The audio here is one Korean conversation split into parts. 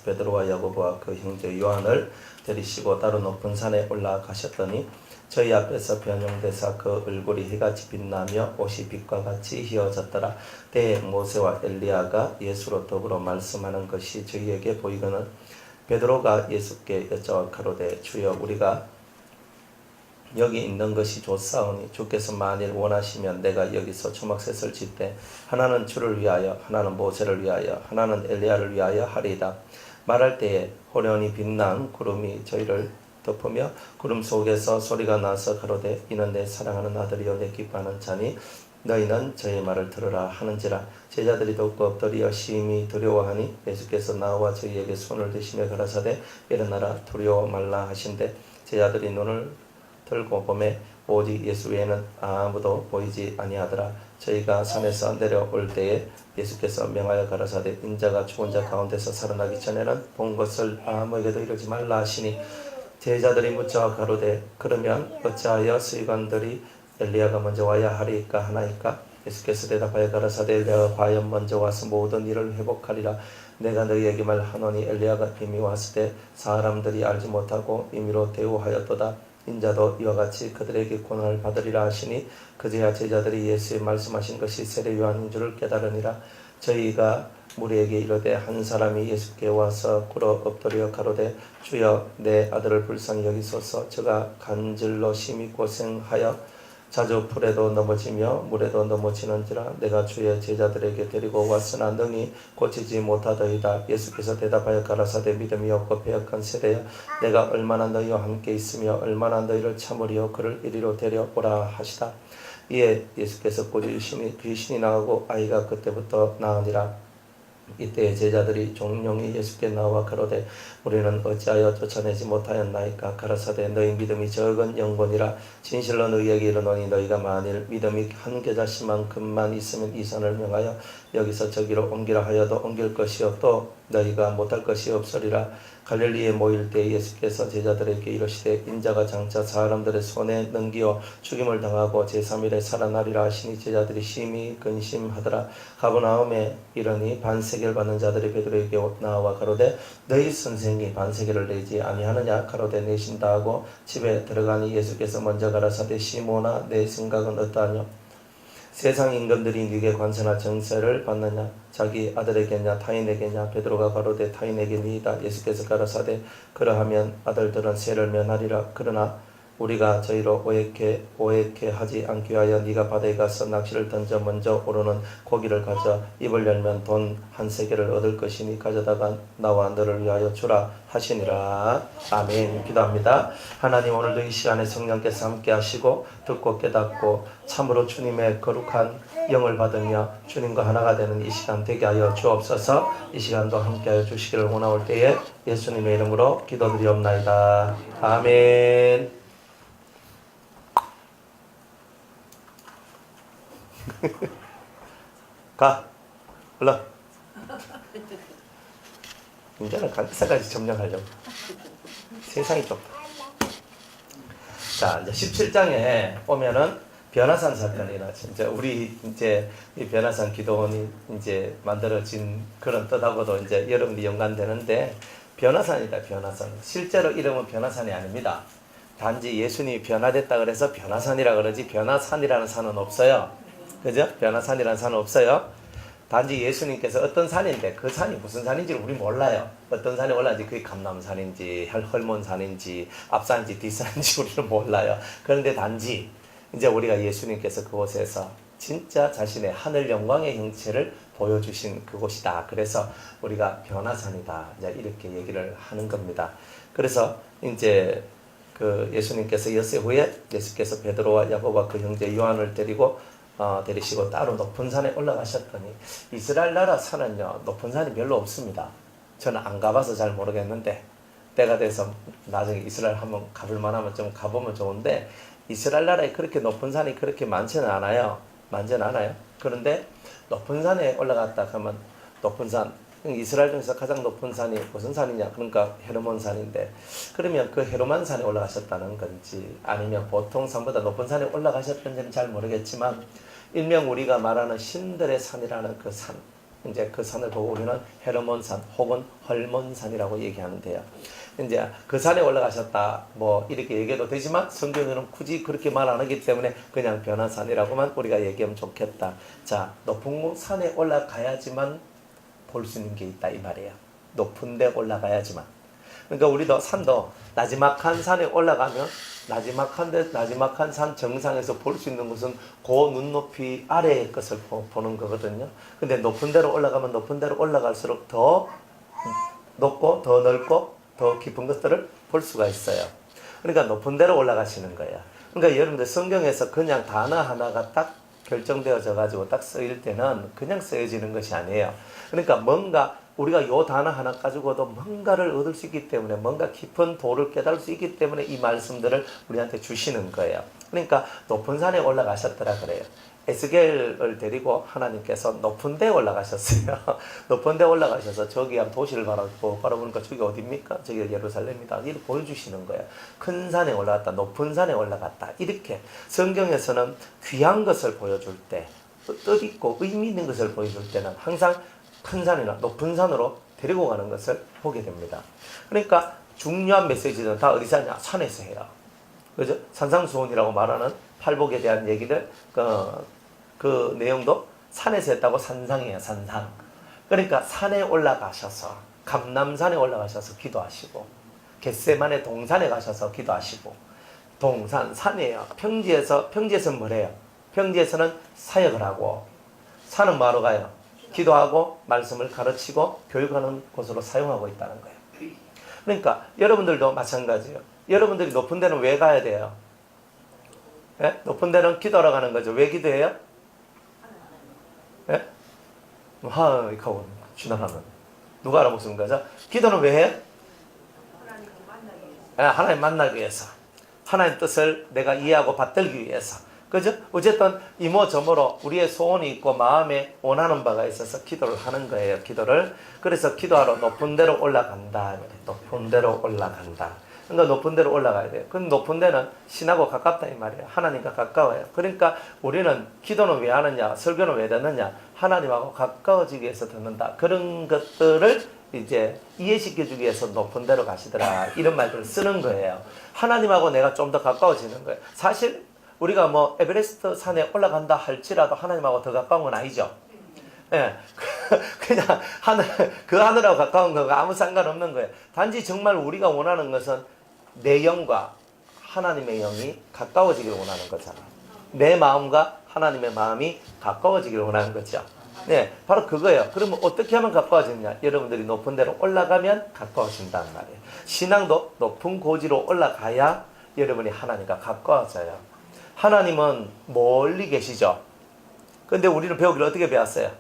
베드로와 야고보와 그 형제 요한을 데리시고 따로 높은 산에 올라가셨더니 저희 앞에서 변형되사 그 얼굴이 해같이 빛나며 옷이 빛과 같이 휘어졌더라. 때에 모세와 엘리야가 예수로 더불어 말씀하는 것이 저희에게 보이거늘 베드로가 예수께 여쭤 가로되 주여 우리가 여기 있는 것이 좋사오니 주께서 만일 원하시면 내가 여기서 초막셋을 짓되 하나는 주를 위하여 하나는 모세를 위하여 하나는 엘리야를 위하여 하리이다. 말할 때에 호련히 빛난 구름이 저희를 덮으며 구름 속에서 소리가 나서 가로되 이는 내 사랑하는 아들이요 내 기뻐하는 자니 너희는 저의 말을 들으라 하는지라. 제자들이 돕고 엎드려 심히 두려워하니 예수께서 나와 저희에게 손을 드시며 가라사대 일어나라 두려워 말라 하신대 제자들이 눈을 들고 보매 오직 예수 외에는 아무도 보이지 아니하더라. 저희가 산에서 내려올 때에 예수께서 명하여 가라사대 인자가 죽은 자 가운데서 살아나기 전에는 본 것을 아무에게도 이르지 말라 하시니 제자들이 묻자 가로되 그러면 어찌하여 서기관들이 엘리야가 먼저 와야 하리까 하나이까. 예수께서 대답하여 가라사대 엘리야가 과연 먼저 와서 모든 일을 회복하리라. 내가 너희에게 말하노니 엘리야가 이미 왔을 때 사람들이 알지 못하고 임의로 대우하였도다. 인자도 이와 같이 그들에게 고난을 받으리라 하시니 그제야 제자들이 예수의 말씀하신 것이 세례 요한인 줄을 깨달으니라. 저희가 무리에게 이르되 한 사람이 예수께 와서 꿇어 엎드려 가로되 주여 내 아들을 불쌍히 여기소서. 저가 간질로 심히 고생하여 자주 풀에도 넘어지며 물에도 넘어지는지라. 내가 주의 제자들에게 데리고 왔으나 능히 고치지 못하더이다. 예수께서 대답하여 가라사대 믿음이 없고 배역한 세대여 내가 얼마나 너희와 함께 있으며 얼마나 너희를 참으리요 그를 이리로 데려오라 하시다. 이에 예수께서 꾸짖으시니 귀신이 나가고 아이가 그때부터 나으니라. 이때 제자들이 종용이 예수께 나와 가로되 우리는 어찌하여 쫓아내지 못하였나이까. 가라사대 너희 믿음이 적은 영혼이라. 진실로 너희에게 이르노니 너희가 만일 믿음이 한 겨자씨만큼만 있으면 이 산을 명하여 여기서 저기로 옮기라 하여도 옮길 것이요 또 너희가 못할 것이 없으리라. 갈릴리에 모일 때 예수께서 제자들에게 이르시되 인자가 장차 사람들의 손에 넘기어 죽임을 당하고 제3일에 살아나리라 하시니 제자들이 심히 근심하더라. 가버나움에 이르니 반세계를 받는 자들이 베드로에게 나와 가로되 너희 선생이 반세계를 내지 아니하느냐. 가로되 내신다 하고 집에 들어가니 예수께서 먼저 가라사대 시몬아 내 생각은 어떠하냐. 세상 임금들이 네게 관세나 정세를 받느냐. 자기 아들에게냐 타인에게냐. 베드로가 가로되 타인에게니이다. 예수께서 가라사대 그러하면 아들들은 세를 면하리라. 그러나 우리가 저희로 오해케 하지 않기 위하여 네가 바다에 가서 낚시를 던져 먼저 오르는 고기를 가져 입을 열면 돈 한 세겔을 얻을 것이니 가져다가 나와 너를 위하여 주라 하시니라. 아멘. 기도합니다. 하나님 오늘도 이 시간에 성령께서 함께 하시고 듣고 깨닫고 참으로 주님의 거룩한 영을 받으며 주님과 하나가 되는 이 시간 되게 하여 주옵소서. 이 시간도 함께 하여 주시기를 원하올 때에 예수님의 이름으로 기도드리옵나이다. 아멘. 가, 얼른. 이제는 간기사까지 점령하려고. 세상이 좁다. 자, 이제 17장에 오면은 변화산 사건이 일어나죠. 이제 우리 이제 이 변화산 기도원이 이제 만들어진 그런 뜻하고도 이제 여러분들이 연관되는데 변화산이다. 변화산. 실제로 이름은 변화산이 아닙니다. 단지 예수님이 변화됐다 그래서 변화산이라 그러지 변화산이라는 산은 없어요. 그죠? 변화산이라는 산은 없어요. 단지 예수님께서 어떤 산인데 그 산이 무슨 산인지 우리 몰라요. 어떤 산에 올라는지 그게 감람산인지 헐몬산인지 앞산인지 뒷산인지 우리는 몰라요. 그런데 단지 이제 우리가 예수님께서 그곳에서 진짜 자신의 하늘 영광의 형체를 보여주신 그곳이다. 그래서 우리가 변화산이다. 이제 이렇게 얘기를 하는 겁니다. 그래서 이제 그 예수님께서 엿새 후에 예수께서 베드로와 야고보와 그 형제 요한을 데리시고 따로 높은 산에 올라가셨더니 이스라엘 나라 산은요 높은 산이 별로 없습니다. 저는 안 가봐서 잘 모르겠는데 때가 돼서 나중에 이스라엘 한번 가볼 만하면 좀 가보면 좋은데 이스라엘 나라에 그렇게 높은 산이 그렇게 많지는 않아요. 그런데 높은 산에 올라갔다 하면 높은 산 이스라엘 중에서 가장 높은 산이 무슨 산이냐. 그러니까 헤르몬 산인데 그러면 그 헤르몬 산에 올라가셨다는 건지 아니면 보통 산보다 높은 산에 올라가셨던지는 잘 모르겠지만 일명 우리가 말하는 신들의 산이라는 그 산 이제 그 산을 보고 우리는 헤르몬산 혹은 헐몬산이라고 얘기하는데요. 이제 그 산에 올라가셨다 뭐 이렇게 얘기해도 되지만 성경에는 굳이 그렇게 말 안 하기 때문에 그냥 변화산이라고만 우리가 얘기하면 좋겠다. 자, 높은 산에 올라가야지만 볼 수 있는 게 있다 이 말이에요. 높은 데 올라가야지만. 그러니까 우리도 산도 나지막한 산에 올라가면 나지막한 산 정상에서 볼 수 있는 것은 그 눈높이 아래의 것을 보는 거거든요. 근데 높은 데로 올라가면 높은 데로 올라갈수록 더 높고 더 넓고 더 깊은 것들을 볼 수가 있어요. 그러니까 높은 데로 올라가시는 거예요. 그러니까 여러분들 성경에서 그냥 단어 하나가 딱 결정되어져 가지고 딱 쓰일 때는 그냥 쓰여지는 것이 아니에요. 그러니까 뭔가 우리가 요 단어 하나 가지고도 뭔가를 얻을 수 있기 때문에 뭔가 깊은 도를 깨달을 수 있기 때문에 이 말씀들을 우리한테 주시는 거예요. 그러니까 높은 산에 올라가셨더라 그래요. 에스겔을 데리고 하나님께서 높은 데 올라가셨어요. 높은 데 올라가셔서 저기 한 도시를 바라보니까 저기 어디입니까? 저기 예루살렘이다. 이렇게 보여주시는 거예요. 큰 산에 올라갔다. 높은 산에 올라갔다. 이렇게 성경에서는 귀한 것을 보여줄 때 뜻있고 의미 있는 것을 보여줄 때는 항상 큰 산이나 높은 산으로 데리고 가는 것을 보게 됩니다. 그러니까 중요한 메시지는 다 어디서 하냐? 산에서 해요. 그죠? 산상수훈이라고 말하는 팔복에 대한 얘기를 그 내용도 산에서 했다고 산상이에요. 산상. 그러니까 산에 올라가셔서 감람산에 올라가셔서 기도하시고 겟세마네 동산에 가셔서 기도하시고 동산 산이에요. 평지에서는 뭐래요? 평지에서는 사역을 하고 산은 뭐하러 가요? 기도하고 말씀을 가르치고 교육하는 곳으로 사용하고 있다는 거예요. 그러니까 여러분들도 마찬가지예요. 여러분들이 높은 데는 왜 가야 돼요? 예? 높은 데는 기도하러 가는 거죠. 왜 기도해요? 예? 하이카고 지나가면 누가 알아먹습니까? 자, 기도는 왜 해요? 하나님 만나기 위해서. 하나님 뜻을 내가 이해하고 받들기 위해서. 그죠? 어쨌든 이모저모로 우리의 소원이 있고 마음에 원하는 바가 있어서 기도를 하는 거예요. 기도를. 그래서 기도하러 높은 데로 올라간다. 높은 데로 올라간다. 그러니까 높은 데로 올라가야 돼요. 그 높은 데는 신하고 가깝다 이 말이에요. 하나님과 가까워요. 그러니까 우리는 기도는 왜 하느냐, 설교는 왜 듣느냐, 하나님하고 가까워지기 위해서 듣는다. 그런 것들을 이제 이해시켜주기 위해서 높은 데로 가시더라. 이런 말들을 쓰는 거예요. 하나님하고 내가 좀 더 가까워지는 거예요. 사실 우리가 뭐 에베레스트 산에 올라간다 할지라도 하나님하고 더 가까운 건 아니죠. 예. 그냥 그 하늘하고 가까운 거가 아무 상관없는 거예요. 단지 정말 우리가 원하는 것은 내 영과 하나님의 영이 가까워지기를 원하는 거잖아. 내 마음과 하나님의 마음이 가까워지기를 원하는 거죠. 네, 바로 그거예요. 그러면 어떻게 하면 가까워지느냐? 여러분들이 높은 데로 올라가면 가까워진다는 말이에요. 신앙도 높은 고지로 올라가야 여러분이 하나님과 가까워져요. 하나님은 멀리 계시죠. 근데 우리는 배우기를 어떻게 배웠어요?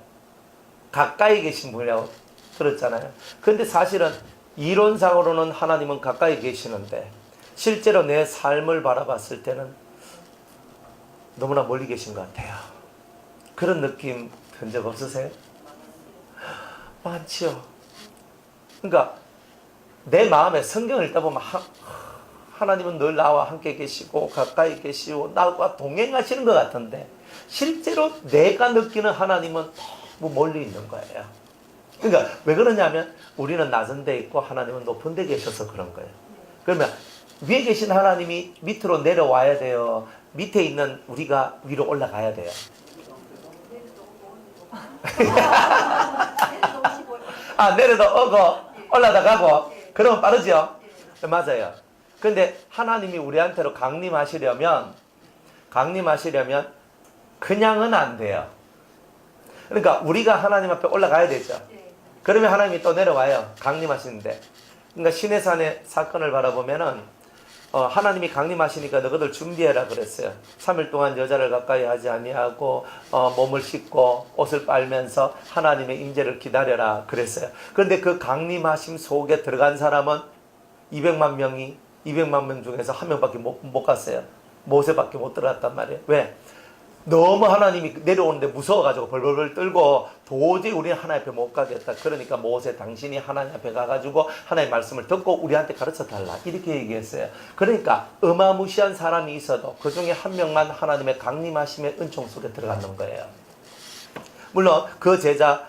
가까이 계신 분이라고 들었잖아요. 근데 사실은 이론상으로는 하나님은 가까이 계시는데 실제로 내 삶을 바라봤을 때는 너무나 멀리 계신 것 같아요. 그런 느낌 든 적 없으세요? 많지요. 그러니까 내 마음에 성경을 읽다 보면 하나님은 늘 나와 함께 계시고 가까이 계시고 나와 동행하시는 것 같은데 실제로 내가 느끼는 하나님은 너무 멀리 있는 거예요. 그러니까 왜 그러냐면 우리는 낮은 데 있고 하나님은 높은 데 계셔서 그런 거예요. 그러면 위에 계신 하나님이 밑으로 내려와야 돼요. 밑에 있는 우리가 위로 올라가야 돼요. 내려도 오고 올라다 가고 그러면 빠르죠? 맞아요. 근데 하나님이 우리한테로 강림하시려면 그냥은 안 돼요. 그러니까 우리가 하나님 앞에 올라가야 되죠. 그러면 하나님이 또 내려와요. 강림하시는데. 그러니까 시내산의 사건을 바라보면은 하나님이 강림하시니까 너희들 준비해라 그랬어요. 3일 동안 여자를 가까이 하지 아니하고 몸을 씻고 옷을 빨면서 하나님의 임재를 기다려라 그랬어요. 그런데 그 강림하심 속에 들어간 사람은 200만 명 중에서 한 명밖에 못 갔어요. 모세밖에 못 들어갔단 말이에요. 왜? 너무 하나님이 내려오는데 무서워가지고 벌벌벌 떨고 도저히 우리는 하나님 앞에 못 가겠다. 그러니까 모세 당신이 하나님 앞에 가가지고 하나님의 말씀을 듣고 우리한테 가르쳐달라. 이렇게 얘기했어요. 그러니까 어마무시한 사람이 있어도 그 중에 한 명만 하나님의 강림하심의 은총 속에 들어가는 거예요. 물론 그 제자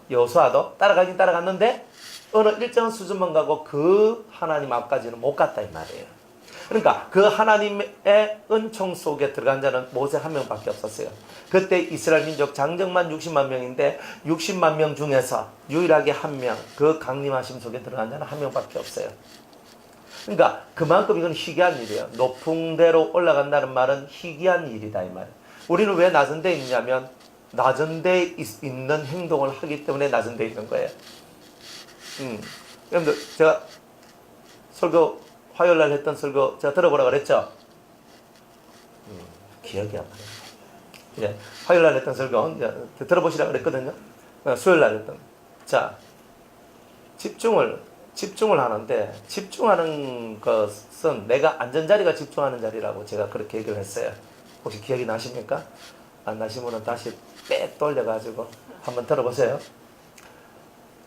여호수아도 따라가긴 따라갔는데 어느 일정한 수준만 가고 그 하나님 앞까지는 못 갔다 이 말이에요. 그러니까 그 하나님의 은총 속에 들어간 자는 모세 한 명밖에 없었어요. 그때 이스라엘 민족 장정만 60만 명인데 60만 명 중에서 유일하게 한 명, 그 강림하심 속에 들어간 자는 한 명밖에 없어요. 그러니까 그만큼 이건 희귀한 일이에요. 높은 데로 올라간다는 말은 희귀한 일이다 이 말이에요. 우리는 왜 낮은 데 있냐면 낮은 데 있는 행동을 하기 때문에 낮은 데 있는 거예요. 여러분들 제가 설교 화요일날 했던 설교 제가 들어보라 그랬죠? 기억이 안 나요. 예, 화요일날 했던 설교 이제 들어보시라 그랬거든요. 수요일날 했던. 자, 집중을 하는데 집중하는 것은 내가 앉은 자리가 집중하는 자리라고 제가 그렇게 얘기를 했어요. 혹시 기억이 나십니까? 안 나시면 다시 빽 돌려가지고 한번 들어보세요.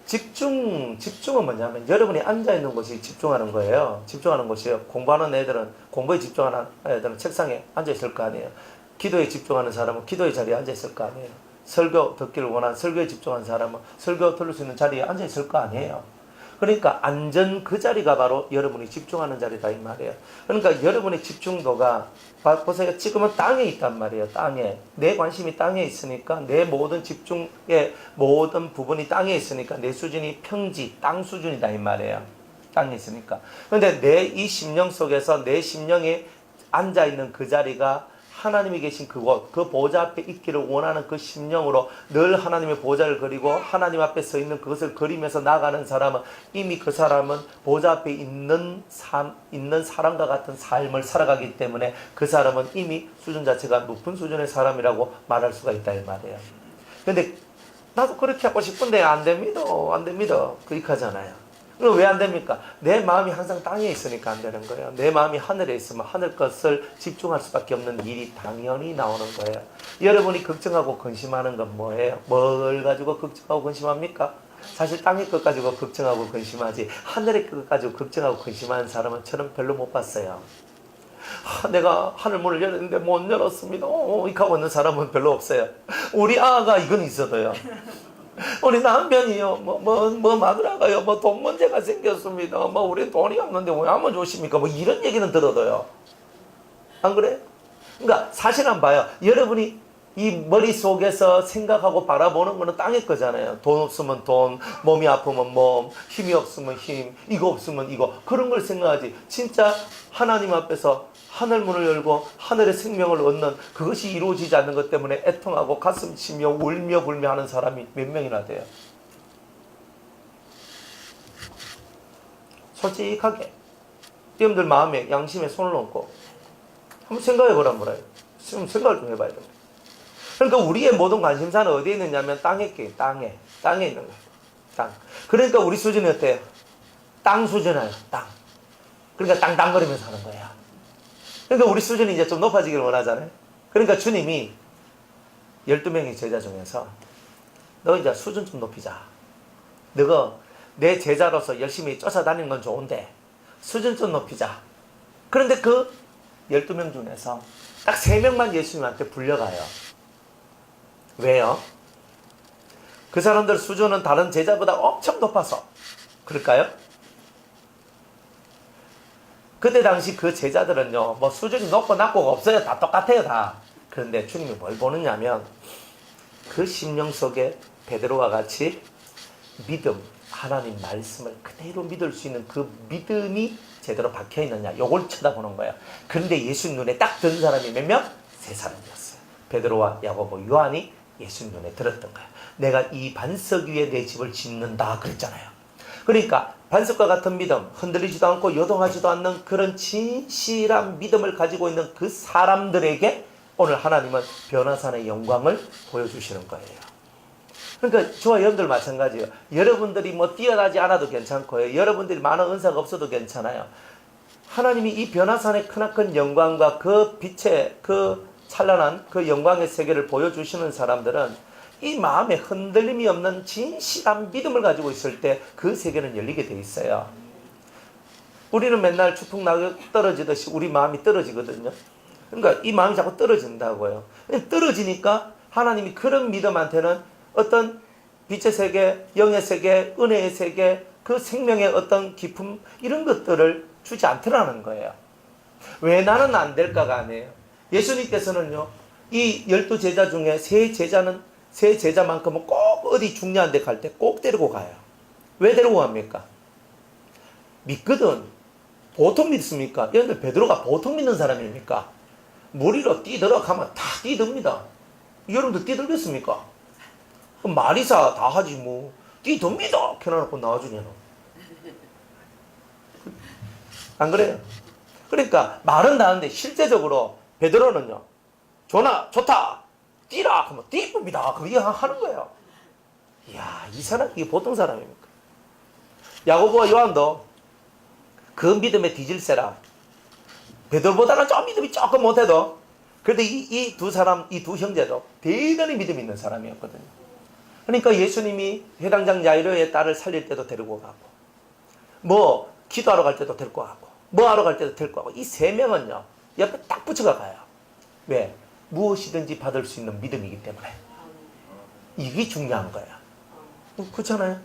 집중은 뭐냐면 여러분이 앉아있는 곳이 집중하는 거예요. 집중하는 곳이에요. 공부하는 애들은 공부에 집중하는 애들은 책상에 앉아있을 거 아니에요. 기도에 집중하는 사람은 기도의 자리에 앉아있을 거 아니에요. 설교 듣기를 원하는 설교에 집중하는 사람은 설교 들을 수 있는 자리에 앉아있을 거 아니에요. 그러니까 앉은 그 자리가 바로 여러분이 집중하는 자리다 이 말이에요. 그러니까 여러분의 집중도가 보세요. 지금은 땅에 있단 말이에요. 땅에. 내 관심이 땅에 있으니까 내 모든 집중의 모든 부분이 땅에 있으니까 내 수준이 평지, 땅 수준이다 이 말이에요. 땅에 있으니까. 그런데 내 이 심령 속에서 내 심령에 앉아있는 그 자리가 하나님이 계신 그곳, 그 보좌 앞에 있기를 원하는 그 심령으로 늘 하나님의 보좌를 그리고 하나님 앞에 서 있는 그것을 그리면서 나가는 사람은 이미 그 사람은 보좌 앞에 있는 사람과 같은 삶을 살아가기 때문에 그 사람은 이미 수준 자체가 높은 수준의 사람이라고 말할 수가 있다 이 말이에요. 근데 나도 그렇게 하고 싶은데 안 됩니다. 그렇게 하잖아요. 그럼 왜 안 됩니까? 내 마음이 항상 땅에 있으니까 안 되는 거예요. 내 마음이 하늘에 있으면 하늘 것을 집중할 수밖에 없는 일이 당연히 나오는 거예요. 여러분이 걱정하고 근심하는 건 뭐예요? 뭘 가지고 걱정하고 근심합니까? 사실 땅의 것 가지고 걱정하고 근심하지 하늘의 것 가지고 걱정하고 근심하는 사람은 저는 별로 못 봤어요. 내가 하늘 문을 열었는데 못 열었습니다. 이렇게 하고 있는 사람은 별로 없어요. 우리 아가 이건 있어도요. 우리 남편이요, 마누라가요, 돈 문제가 생겼습니다. 우리 돈이 없는데 왜 하면 좋습니까? 이런 얘기는 들어도요. 안 그래? 그러니까 사실은 봐요. 여러분이 이 머릿속에서 생각하고 바라보는 거는 땅의 거잖아요. 돈 없으면 돈, 몸이 아프면 몸, 힘이 없으면 힘, 이거 없으면 이거. 그런 걸 생각하지. 진짜 하나님 앞에서 하늘 문을 열고 하늘의 생명을 얻는 그것이 이루어지지 않는 것 때문에 애통하고 가슴 치며 울며 불며 하는 사람이 몇 명이나 돼요. 솔직하게 여러분들 마음에 양심에 손을 얹고 한번 생각해 보란 말이에요. 지금 생각을 좀 해봐야 됩니다. 그러니까 우리의 모든 관심사는 어디에 있느냐면 땅에 있는 거예요. 땅. 그러니까 우리 수준이 어때요? 땅 수준이에요. 땅. 그러니까 땅땅거리면서 하는 거예요. 그러니까 우리 수준이 이제 좀 높아지기를 원하잖아요. 그러니까 주님이 12명의 제자 중에서 너 이제 수준 좀 높이자. 너가 내 제자로서 열심히 쫓아다니는 건 좋은데 수준 좀 높이자. 그런데 그 12명 중에서 딱 3명만 예수님한테 불려가요. 왜요? 그 사람들 수준은 다른 제자보다 엄청 높아서 그럴까요? 그때 당시 그 제자들은요, 수준이 높고 낮고가 없어요. 다 똑같아요, 다. 그런데 주님이 뭘 보느냐면, 그 심령 속에 베드로와 같이 믿음, 하나님 말씀을 그대로 믿을 수 있는 그 믿음이 제대로 박혀 있느냐, 요걸 쳐다보는 거예요. 그런데 예수님 눈에 딱 든 사람이 몇 명? 3사람이었어요. 베드로와 야고보, 요한이 예수님 눈에 들었던 거예요. 내가 이 반석 위에 내 집을 짓는다 그랬잖아요. 그러니까 반석과 같은 믿음, 흔들리지도 않고 요동하지도 않는 그런 진실한 믿음을 가지고 있는 그 사람들에게 오늘 하나님은 변화산의 영광을 보여주시는 거예요. 그러니까 저와 여러분들 마찬가지예요. 여러분들이 뛰어나지 않아도 괜찮고요. 여러분들이 많은 은사가 없어도 괜찮아요. 하나님이 이 변화산의 크나큰 영광과 그 빛의 그 찬란한 그 영광의 세계를 보여주시는 사람들은 이 마음에 흔들림이 없는 진실한 믿음을 가지고 있을 때 그 세계는 열리게 돼 있어요. 우리는 맨날 추풍낙엽 떨어지듯이 우리 마음이 떨어지거든요. 그러니까 이 마음이 자꾸 떨어진다고요. 떨어지니까 하나님이 그런 믿음한테는 어떤 빛의 세계, 영의 세계, 은혜의 세계, 그 생명의 어떤 기품 이런 것들을 주지 않더라는 거예요. 왜 나는 안 될까가 아니에요. 예수님께서는요, 이 12제자 중에 세 제자만큼은 꼭 어디 중요한 데 갈 때 꼭 데리고 가요. 왜 데리고 갑니까? 믿거든. 보통 믿습니까? 여러분들 베드로가 보통 믿는 사람입니까? 물 위로 뛰들어가면 다 뛰듭니다. 여러분들 뛰들겠습니까? 마리사 다 하지 뭐. 뛰듭니다. 켜놔놓고 나와주냐는. 안 그래요? 그러니까 말은 다 하는데 실제적으로 베드로는요, 좋다, 뛰라! 그러면 뛰쁩니다. 그게 하는 거예요. 이야, 이 사람, 이게 보통 사람입니까? 야고보와 요한도 그 믿음의 뒤질세라. 베드로보다는 좀 믿음이 조금 못해도, 그래도 이 두 사람, 이 두 형제도 대단히 믿음 있는 사람이었거든요. 그러니까 예수님이 회당장 야이로의 딸을 살릴 때도 데리고 가고, 뭐, 기도하러 갈 때도 데리고 가고, 뭐 하러 갈 때도 데리고 가고, 이 세 명은요, 옆에 딱 붙여가 가요. 왜? 무엇이든지 받을 수 있는 믿음이기 때문에. 이게 중요한 거야. 그렇잖아요?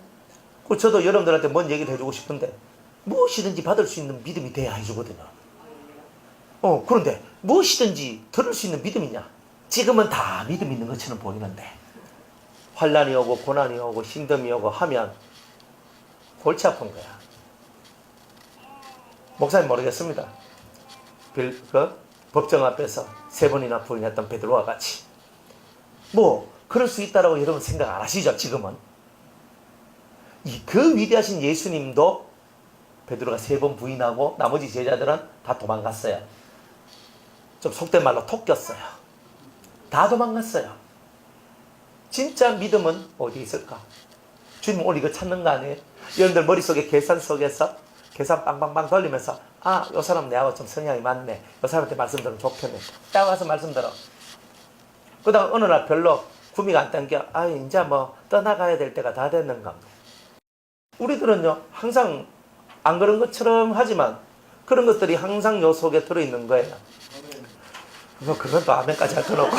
저도 여러분들한테 뭔 얘기를 해주고 싶은데, 무엇이든지 받을 수 있는 믿음이 돼야 해주거든요. 그런데 무엇이든지 들을 수 있는 믿음이냐? 지금은 다 믿음 있는 것처럼 보이는데, 환난이 오고 고난이 오고 힘듦이 오고 하면 골치 아픈 거야. 목사님 모르겠습니다. 법정 앞에서 3번이나 부인했던 베드로와 같이. 뭐 그럴 수 있다라고 여러분 생각 안 하시죠? 지금은. 그 위대하신 예수님도 베드로가 3번 부인하고 나머지 제자들은 다 도망갔어요. 좀 속된 말로 토꼈어요. 다 도망갔어요. 진짜 믿음은 어디 있을까? 주님 오늘 이거 찾는 거 아니에요? 여러분들 머릿속에 계산 속에서 계산 빵빵빵 돌리면서, 요 사람 내하고 좀 성향이 맞네. 요 사람한테 말씀 들으면 좋겠네. 딱 와서 말씀 들어. 그 다음 어느 날 별로 구미가 안 당겨. 이제 뭐 떠나가야 될 때가 다 됐는가. 우리들은요, 항상 안 그런 것처럼 하지만 그런 것들이 항상 요 속에 들어있는 거예요. 그건 또 아멘까지 할 거 없고.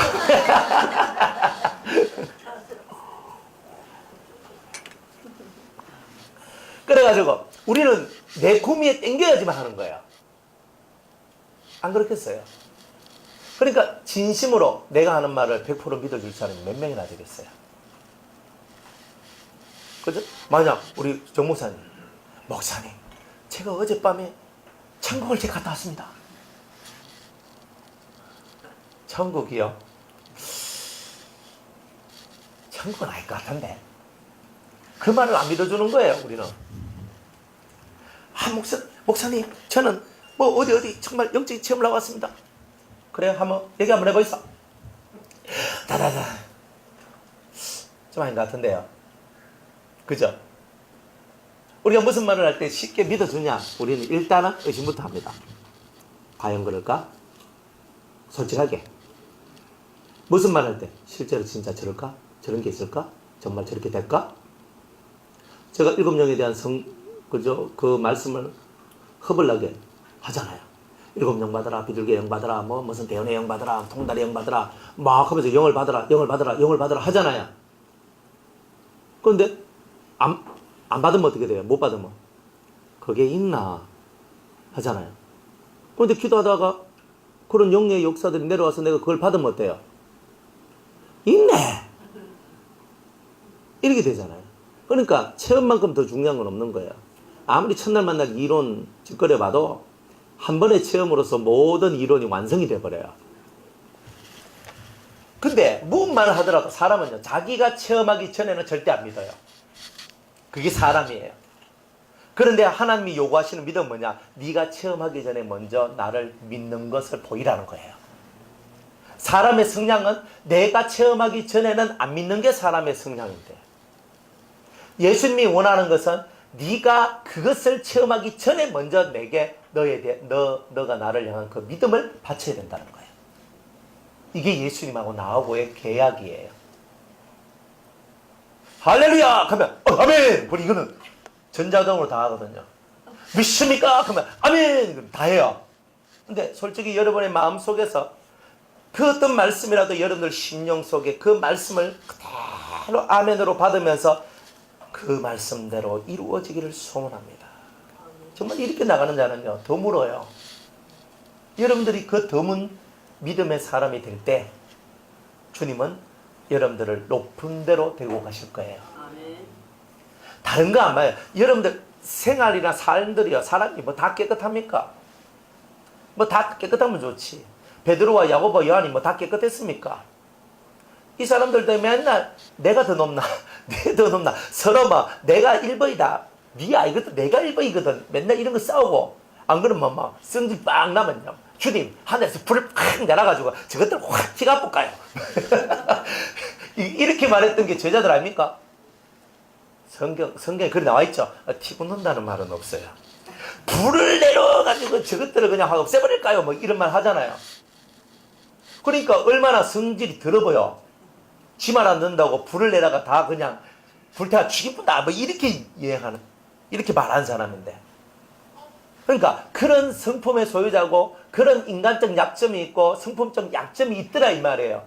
그래가지고 우리는 내 구미에 땡겨야지만 하는 거예요. 안 그렇겠어요? 그러니까 진심으로 내가 하는 말을 100% 믿어줄 사람이 몇 명이나 되겠어요? 그죠? 만약 우리 정 목사님, 제가 어젯밤에 천국을 제가 갔다 왔습니다. 천국이요? 천국은 아닐 것 같은데. 그 말을 안 믿어주는 거예요, 우리는. 목사님, 저는 뭐 어디 정말 영적인 체험을 하고 왔습니다. 그래, 한번 얘기 한번 해보이소. 다다다. 좀 아닌 것 같은데요. 그죠? 우리가 무슨 말을 할 때 쉽게 믿어주냐? 우리는 일단은 의심부터 합니다. 과연 그럴까? 솔직하게. 무슨 말 할 때 실제로 진짜 저럴까? 저런 게 있을까? 정말 저렇게 될까? 제가 7영에 대한 그 말씀을 허벌나게 하잖아요. 7영 받아라, 비둘기 영 받아라, 무슨 대원의 영 받아라, 통달의 영 받아라, 막 하면서 영을 받아라 하잖아요. 그런데 안 받으면 어떻게 돼요? 못 받으면 그게 있나 하잖아요. 그런데 기도하다가 그런 영의 역사들이 내려와서 내가 그걸 받으면 어때요? 있네! 이렇게 되잖아요. 그러니까 체험만큼 더 중요한 건 없는 거예요. 아무리 첫날 만날 이론 짓거려 봐도 한 번의 체험으로서 모든 이론이 완성이 돼버려요. 근데 무슨 말을 하더라도 사람은요, 자기가 체험하기 전에는 절대 안 믿어요. 그게 사람이에요. 그런데 하나님이 요구하시는 믿음은 뭐냐? 네가 체험하기 전에 먼저 나를 믿는 것을 보이라는 거예요. 사람의 성향은 내가 체험하기 전에는 안 믿는 게 사람의 성향인데, 예수님이 원하는 것은 네가 그것을 체험하기 전에 먼저 내게 너가 나를 향한 그 믿음을 바쳐야 된다는 거예요. 이게 예수님하고 나하고의 계약이에요. 할렐루야! 그러면 아멘! 우리 이거는 전자동으로 다 하거든요. 믿습니까? 그러면 아멘! 다 해요. 근데 솔직히 여러분의 마음속에서 그 어떤 말씀이라도 여러분들 심령 속에 그 말씀을 그대로 아멘으로 받으면서 그 말씀대로 이루어지기를 소원합니다. 정말 이렇게 나가는 자는요, 드물어요. 여러분들이 그 드문 믿음의 사람이 될 때 주님은 여러분들을 높은 데로 데리고 가실 거예요. 다른 거 안 봐요. 여러분들 생활이나 삶들이요, 사람이 뭐 다 깨끗합니까? 뭐 다 깨끗하면 좋지. 베드로와 야고보, 요한이 뭐 다 깨끗했습니까? 이 사람들도 맨날 내가 더 높나 내가 더 높나 서로 막 내가 1번이다 네 아이거든 내가 1번이거든 맨날 이런 거 싸우고, 안 그러면 막 성질 빵 나면요, 주님 하늘에서 불을 팍 내려가지고 저것들 확 피가 뽑까요. 이렇게 말했던 게 제자들 아닙니까? 성경에 그리 나와 있죠. 티 붓는다는 말은 없어요. 불을 내려가지고 저것들을 그냥 없애버릴까요? 뭐 이런 말 하잖아요. 그러니까 얼마나 성질이 더러 보여. 지 말 안 듣는다고 불을 내다가 다 그냥 불태워 죽이뿐다 뭐 이렇게 이해하는, 이렇게 말하는 사람인데, 그러니까 그런 성품의 소유자고 그런 인간적 약점이 있고 성품적 약점이 있더라 이 말이에요.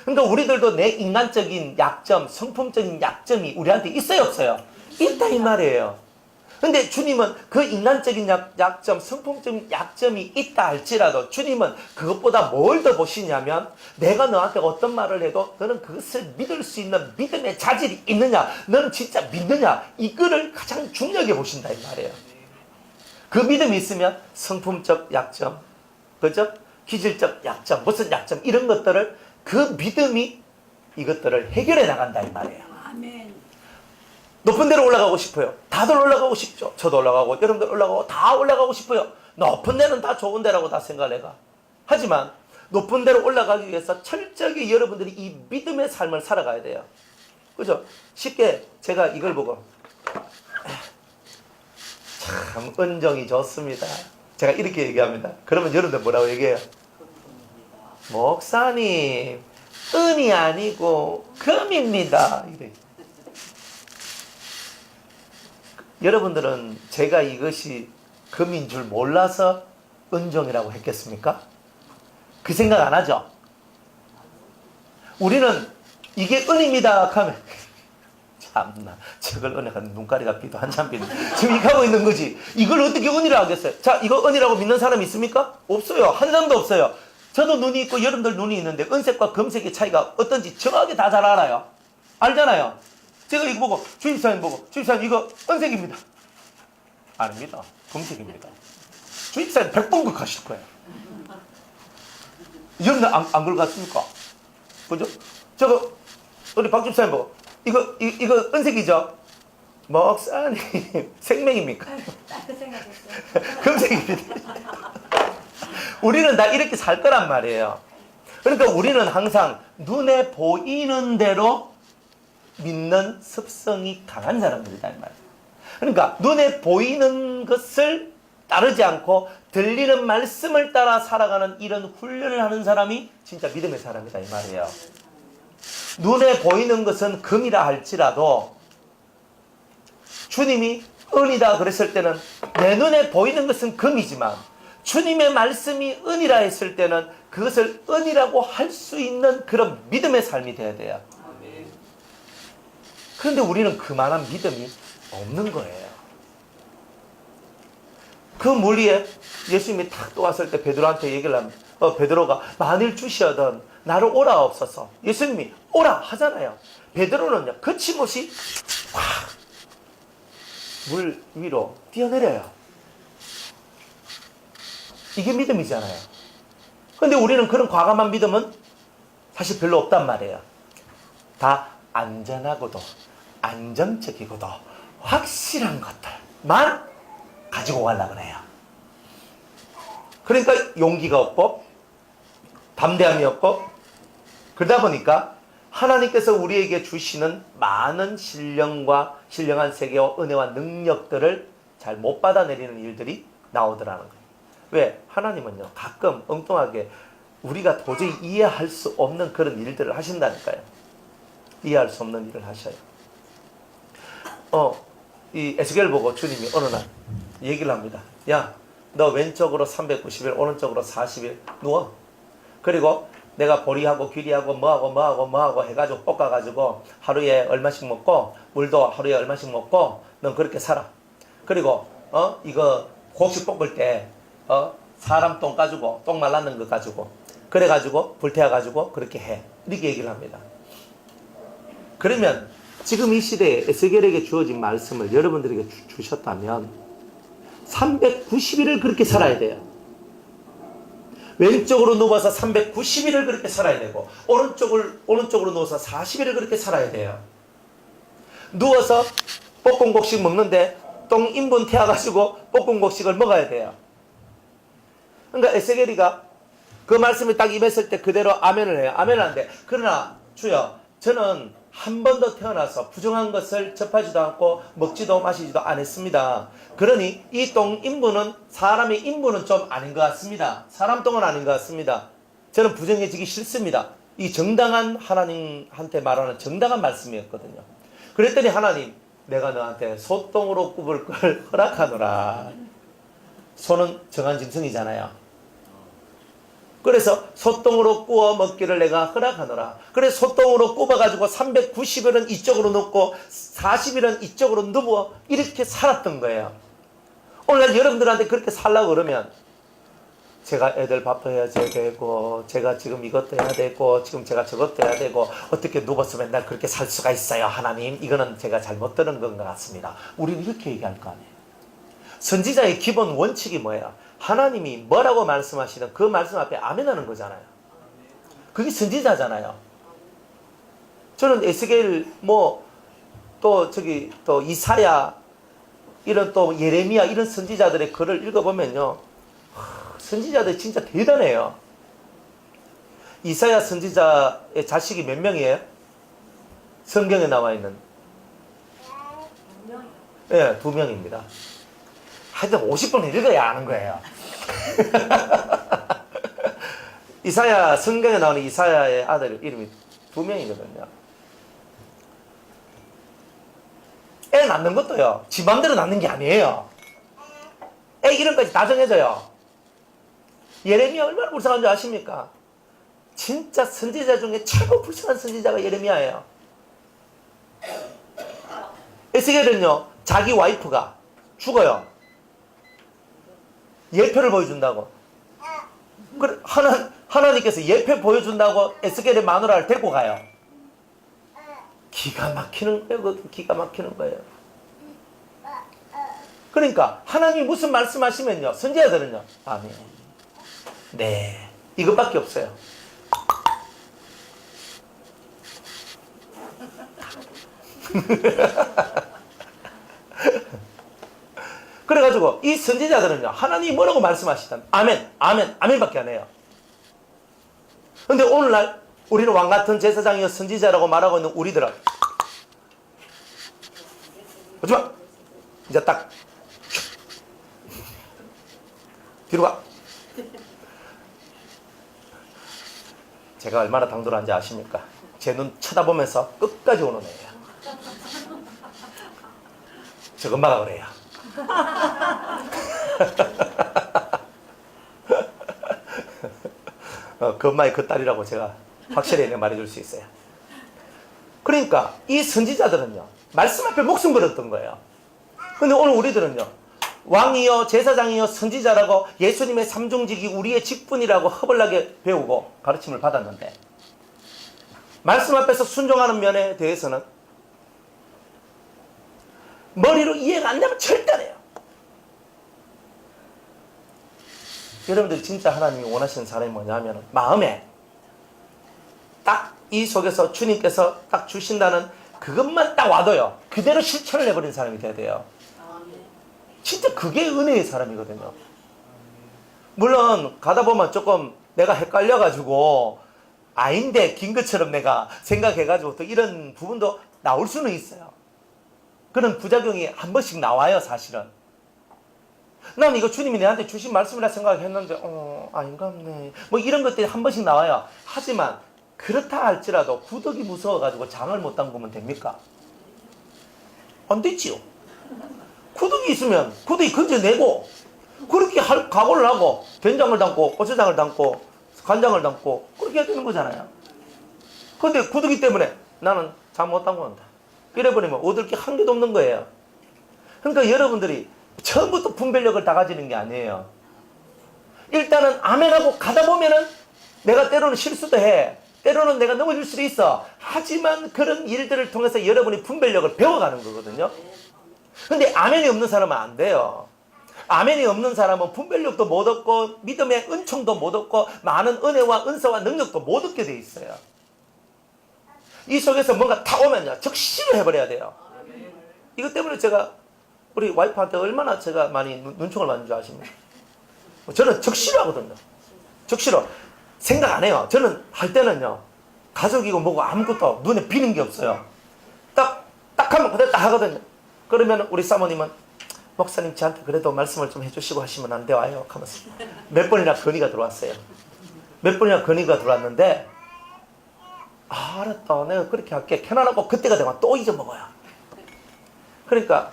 그러니까 우리들도 내 인간적인 약점, 성품적인 약점이 우리한테 있어요 없어요? 있다 이 말이에요. 근데 주님은 그 인간적인 약점, 성품적인 약점이 있다 할지라도 주님은 그것보다 뭘 더 보시냐면, 내가 너한테 어떤 말을 해도 너는 그것을 믿을 수 있는 믿음의 자질이 있느냐, 너는 진짜 믿느냐, 이거를 가장 중요하게 보신다 이 말이에요. 그 믿음이 있으면 성품적 약점, 그죠? 기질적 약점, 무슨 약점, 이런 것들을 그 믿음이 이것들을 해결해 나간다 이 말이에요. 아멘. 높은 데로 올라가고 싶어요. 다들 올라가고 싶죠. 저도 올라가고 여러분들 올라가고 다 올라가고 싶어요. 높은 데는 다 좋은 데라고 다 생각을 해가. 하지만 높은 데로 올라가기 위해서 철저하게 여러분들이 이 믿음의 삶을 살아가야 돼요. 그죠? 쉽게 제가 이걸 보고 참 은정이 좋습니다. 제가 이렇게 얘기합니다. 그러면 여러분들 뭐라고 얘기해요? 목사님, 은이 아니고 금입니다. 이래. 여러분들은 제가 이것이 금인 줄 몰라서 은정이라고 했겠습니까? 그 생각 안 하죠? 우리는 이게 은입니다 하면 참나 저걸 은혜가 눈가리가 비도 한참 비는 지금 이렇게 하고 있는 거지. 이걸 어떻게 은이라고 하겠어요? 자, 이거 은이라고 믿는 사람이 있습니까? 없어요. 한 사람도 없어요. 저도 눈이 있고 여러분들 눈이 있는데 은색과 금색의 차이가 어떤지 정확하게 다 잘 알아요. 알잖아요. 제가 이거 보고 주임사님 보고 주임사님 이거 은색입니다. 아닙니다. 금색입니다. 주임사님 100번 극하실 거예요. 여러분들 안 그러겠습니까? 그죠? 저거 우리 박 집사님 보고 이거 은색이죠? 목사님 생명입니까? 그 생각했어요. 금색입니다. 우리는 다 이렇게 살 거란 말이에요. 그러니까 우리는 항상 눈에 보이는 대로 믿는 습성이 강한 사람들이다 이 말이에요. 그러니까 눈에 보이는 것을 따르지 않고 들리는 말씀을 따라 살아가는 이런 훈련을 하는 사람이 진짜 믿음의 사람이다 이 말이에요. 눈에 보이는 것은 금이라 할지라도 주님이 은이다 그랬을 때는 내 눈에 보이는 것은 금이지만 주님의 말씀이 은이라 했을 때는 그것을 은이라고 할 수 있는 그런 믿음의 삶이 되어야 돼요. 그런데 우리는 그만한 믿음이 없는 거예요. 그 물리에 예수님이 탁 또 왔을 때 베드로한테 얘기를 하면 베드로가 만일 주시어던 나를 오라 없어서 예수님이 오라 하잖아요. 베드로는요 거침없이 확 물 위로 뛰어내려요. 이게 믿음이잖아요. 그런데 우리는 그런 과감한 믿음은 사실 별로 없단 말이에요. 다 안전하고도 안정적이고도 확실한 것들만 가지고 가려고 해요. 그러니까 용기가 없고 담대함이 없고 그러다 보니까 하나님께서 우리에게 주시는 많은 신령한 세계와 은혜와 능력들을 잘 못 받아내리는 일들이 나오더라는 거예요. 왜? 하나님은요 가끔 엉뚱하게 우리가 도저히 이해할 수 없는 그런 일들을 하신다니까요. 이해할 수 없는 일을 하셔요. 이 에스겔 보고 주님이 어느 날 얘기를 합니다. 야, 너 왼쪽으로 390일, 오른쪽으로 40일 누워. 그리고 내가 보리하고 귀리하고 뭐하고 해가지고 볶아가지고 하루에 얼마씩 먹고 물도 하루에 얼마씩 먹고 넌 그렇게 살아. 그리고 이거 곡식 볶을 때 사람 똥 가지고 똥 말랐는 거 가지고 그래가지고 불태워가지고 그렇게 해. 이렇게 얘기를 합니다. 그러면 지금 이 시대에 에스겔에게 주어진 말씀을 여러분들에게 주셨다면 390일을 그렇게 살아야 돼요. 왼쪽으로 누워서 390일을 그렇게 살아야 되고 오른쪽으로 누워서 40일을 그렇게 살아야 돼요. 누워서 볶음곡식 먹는데 똥 인분 태워가지고 볶음곡식을 먹어야 돼요. 그러니까 에스겔이가 그 말씀이 딱 임했을 때 그대로 아멘을 해요. 아멘을 하는데 그러나 주여 저는 한 번도 태어나서 부정한 것을 접하지도 않고 먹지도 마시지도 않았습니다. 그러니 이 똥 인분은 사람의 인분은 좀 아닌 것 같습니다. 사람 똥은 아닌 것 같습니다. 저는 부정해지기 싫습니다. 이 정당한 하나님한테 말하는 정당한 말씀이었거든요. 그랬더니 하나님 내가 너한테 소똥으로 굽을 걸 허락하노라. 소는 정한 짐승이잖아요. 그래서 소똥으로 구워 먹기를 내가 허락하노라. 그래서 소똥으로 굽어가지고 390일은 이쪽으로 눕고 40일은 이쪽으로 누워 이렇게 살았던 거예요. 오늘날 여러분들한테 그렇게 살라고 그러면 제가 애들 밥도 해야 되고 제가 지금 이것도 해야 되고 지금 제가 저것도 해야 되고 어떻게 누워서 맨날 그렇게 살 수가 있어요 하나님. 이거는 제가 잘못 들은 것 같습니다. 우리는 이렇게 얘기할 거 아니에요. 선지자의 기본 원칙이 뭐예요? 하나님이 뭐라고 말씀하시든 그 말씀 앞에 아멘하는 거잖아요. 그게 선지자잖아요. 저는 에스겔 또 이사야 이런 또 예레미야 이런 선지자들의 글을 읽어보면요, 선지자들 진짜 대단해요. 이사야 선지자의 자식이 몇 명이에요? 성경에 나와 있는 2명이요. 네, 2명입니다. 하여튼 50번 읽어야 아는 거예요. 이사야, 성경에 나오는 이사야의 아들 이름이 2명이거든요. 애 낳는 것도요, 지 맘대로 낳는 게 아니에요. 애 이름까지 다 정해져요. 예레미야 얼마나 불쌍한 줄 아십니까? 진짜 선지자 중에 최고 불쌍한 선지자가 예레미야예요. 에스겔은요, 자기 와이프가 죽어요. 예표를 보여준다고. 그래, 하나님께서 예표 보여준다고 에스겔의 마누라를 데리고 가요. 기가 막히는 거예요. 기가 막히는 거예요. 그러니까 하나님이 무슨 말씀하시면요, 선지자들은요, 아멘, 네, 이것밖에 없어요. 그래가지고 이 선지자들은요, 하나님이 뭐라고 말씀하시든 아멘, 아멘, 아멘밖에 안 해요. 근데 오늘날 우리는 왕같은 제사장이여 선지자라고 말하고 있는 우리들은 오지마, 이제 딱 뒤로 가. 제가 얼마나 당돌한지 아십니까? 제 눈 쳐다보면서 끝까지 오는 애예요. 저 엄마가 그래요. 그 엄마의 그 딸이라고 제가 확실히 말해줄 수 있어요. 그러니까 이 선지자들은요, 말씀 앞에 목숨 걸었던 거예요. 근데 오늘 우리들은요, 왕이요 제사장이요 선지자라고 예수님의 삼중직이 우리의 직분이라고 허벌나게 배우고 가르침을 받았는데, 말씀 앞에서 순종하는 면에 대해서는 머리로 이해가 안 되면 절대 안 해요. 여러분들이 진짜 하나님이 원하시는 사람이 뭐냐면, 마음에 딱 이 속에서 주님께서 딱 주신다는 그것만 딱 와도요, 그대로 실천을 해버린 사람이 돼야 돼요. 진짜 그게 은혜의 사람이거든요. 물론 가다 보면 조금 내가 헷갈려가지고 아닌데 긴 것처럼 내가 생각해가지고 또 이런 부분도 나올 수는 있어요. 그런 부작용이 한 번씩 나와요. 사실은 난 이거 주님이 내한테 주신 말씀이라 생각했는데 아닌가 보네, 뭐 이런 것들이 한 번씩 나와요. 하지만 그렇다 할지라도 구덕이 무서워가지고 장을 못 담그면 됩니까? 안 되지요. 구덕이 있으면 구덕이 건져내고 그렇게 각오를 하고 된장을 담고 고추장을 담고 간장을 담고 그렇게 해야 되는 거잖아요. 근데 구두기 때문에 나는 잠 못 자고 한다. 이래버리면 얻을 게 한 개도 없는 거예요. 그러니까 여러분들이 처음부터 분별력을 다 가지는 게 아니에요. 일단은 아멘하고 가다 보면은 내가 때로는 실수도 해. 때로는 내가 넘어질 수도 있어. 하지만 그런 일들을 통해서 여러분이 분별력을 배워가는 거거든요. 근데 아멘이 없는 사람은 안 돼요. 아멘이 없는 사람은 분별력도 못 얻고 믿음의 은총도 못 얻고 많은 은혜와 은사와 능력도 못 얻게 돼 있어요. 이 속에서 뭔가 타오면요 적시를 해버려야 돼요. 이것 때문에 제가 우리 와이프한테 얼마나 제가 많이 눈총을 맞는 줄 아십니까? 저는 적시로 하거든요. 적시로 생각 안 해요. 저는 할 때는요 가족이고 뭐고 아무것도 눈에 비는 게 없어요. 딱 하면 그대로 딱 하거든요. 그러면 우리 사모님은 목사님 저한테 그래도 말씀을 좀 해주시고 하시면 안 돼요 하면서 몇 번이나 건의가 들어왔어요. 몇 번이나 건의가 들어왔는데 알았다 내가 그렇게 할게 편안하고 그때가 되면 또 잊어먹어요. 그러니까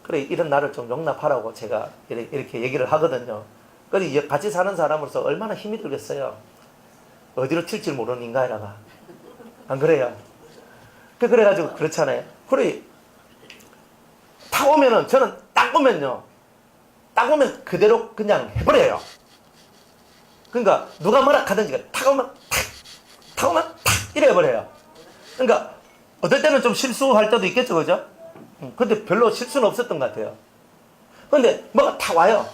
그래 이런 나를 좀 용납하라고 제가 이렇게 얘기를 하거든요. 그래서 같이 사는 사람으로서 얼마나 힘이 들겠어요. 어디로 튈지 모르는 인간이라가 안 그래요? 그래가지고 그렇잖아요. 그래 딱 오면은 저는 딱 오면요 딱 오면 그대로 그냥 해버려요. 그러니까 누가 뭐라 하든지 탁 오면 탁 오면 탁 이래버려요. 그러니까 어떨 때는 좀 실수할 때도 있겠죠, 그죠? 근데 별로 실수는 없었던 것 같아요. 근데 뭐가 탁 와요.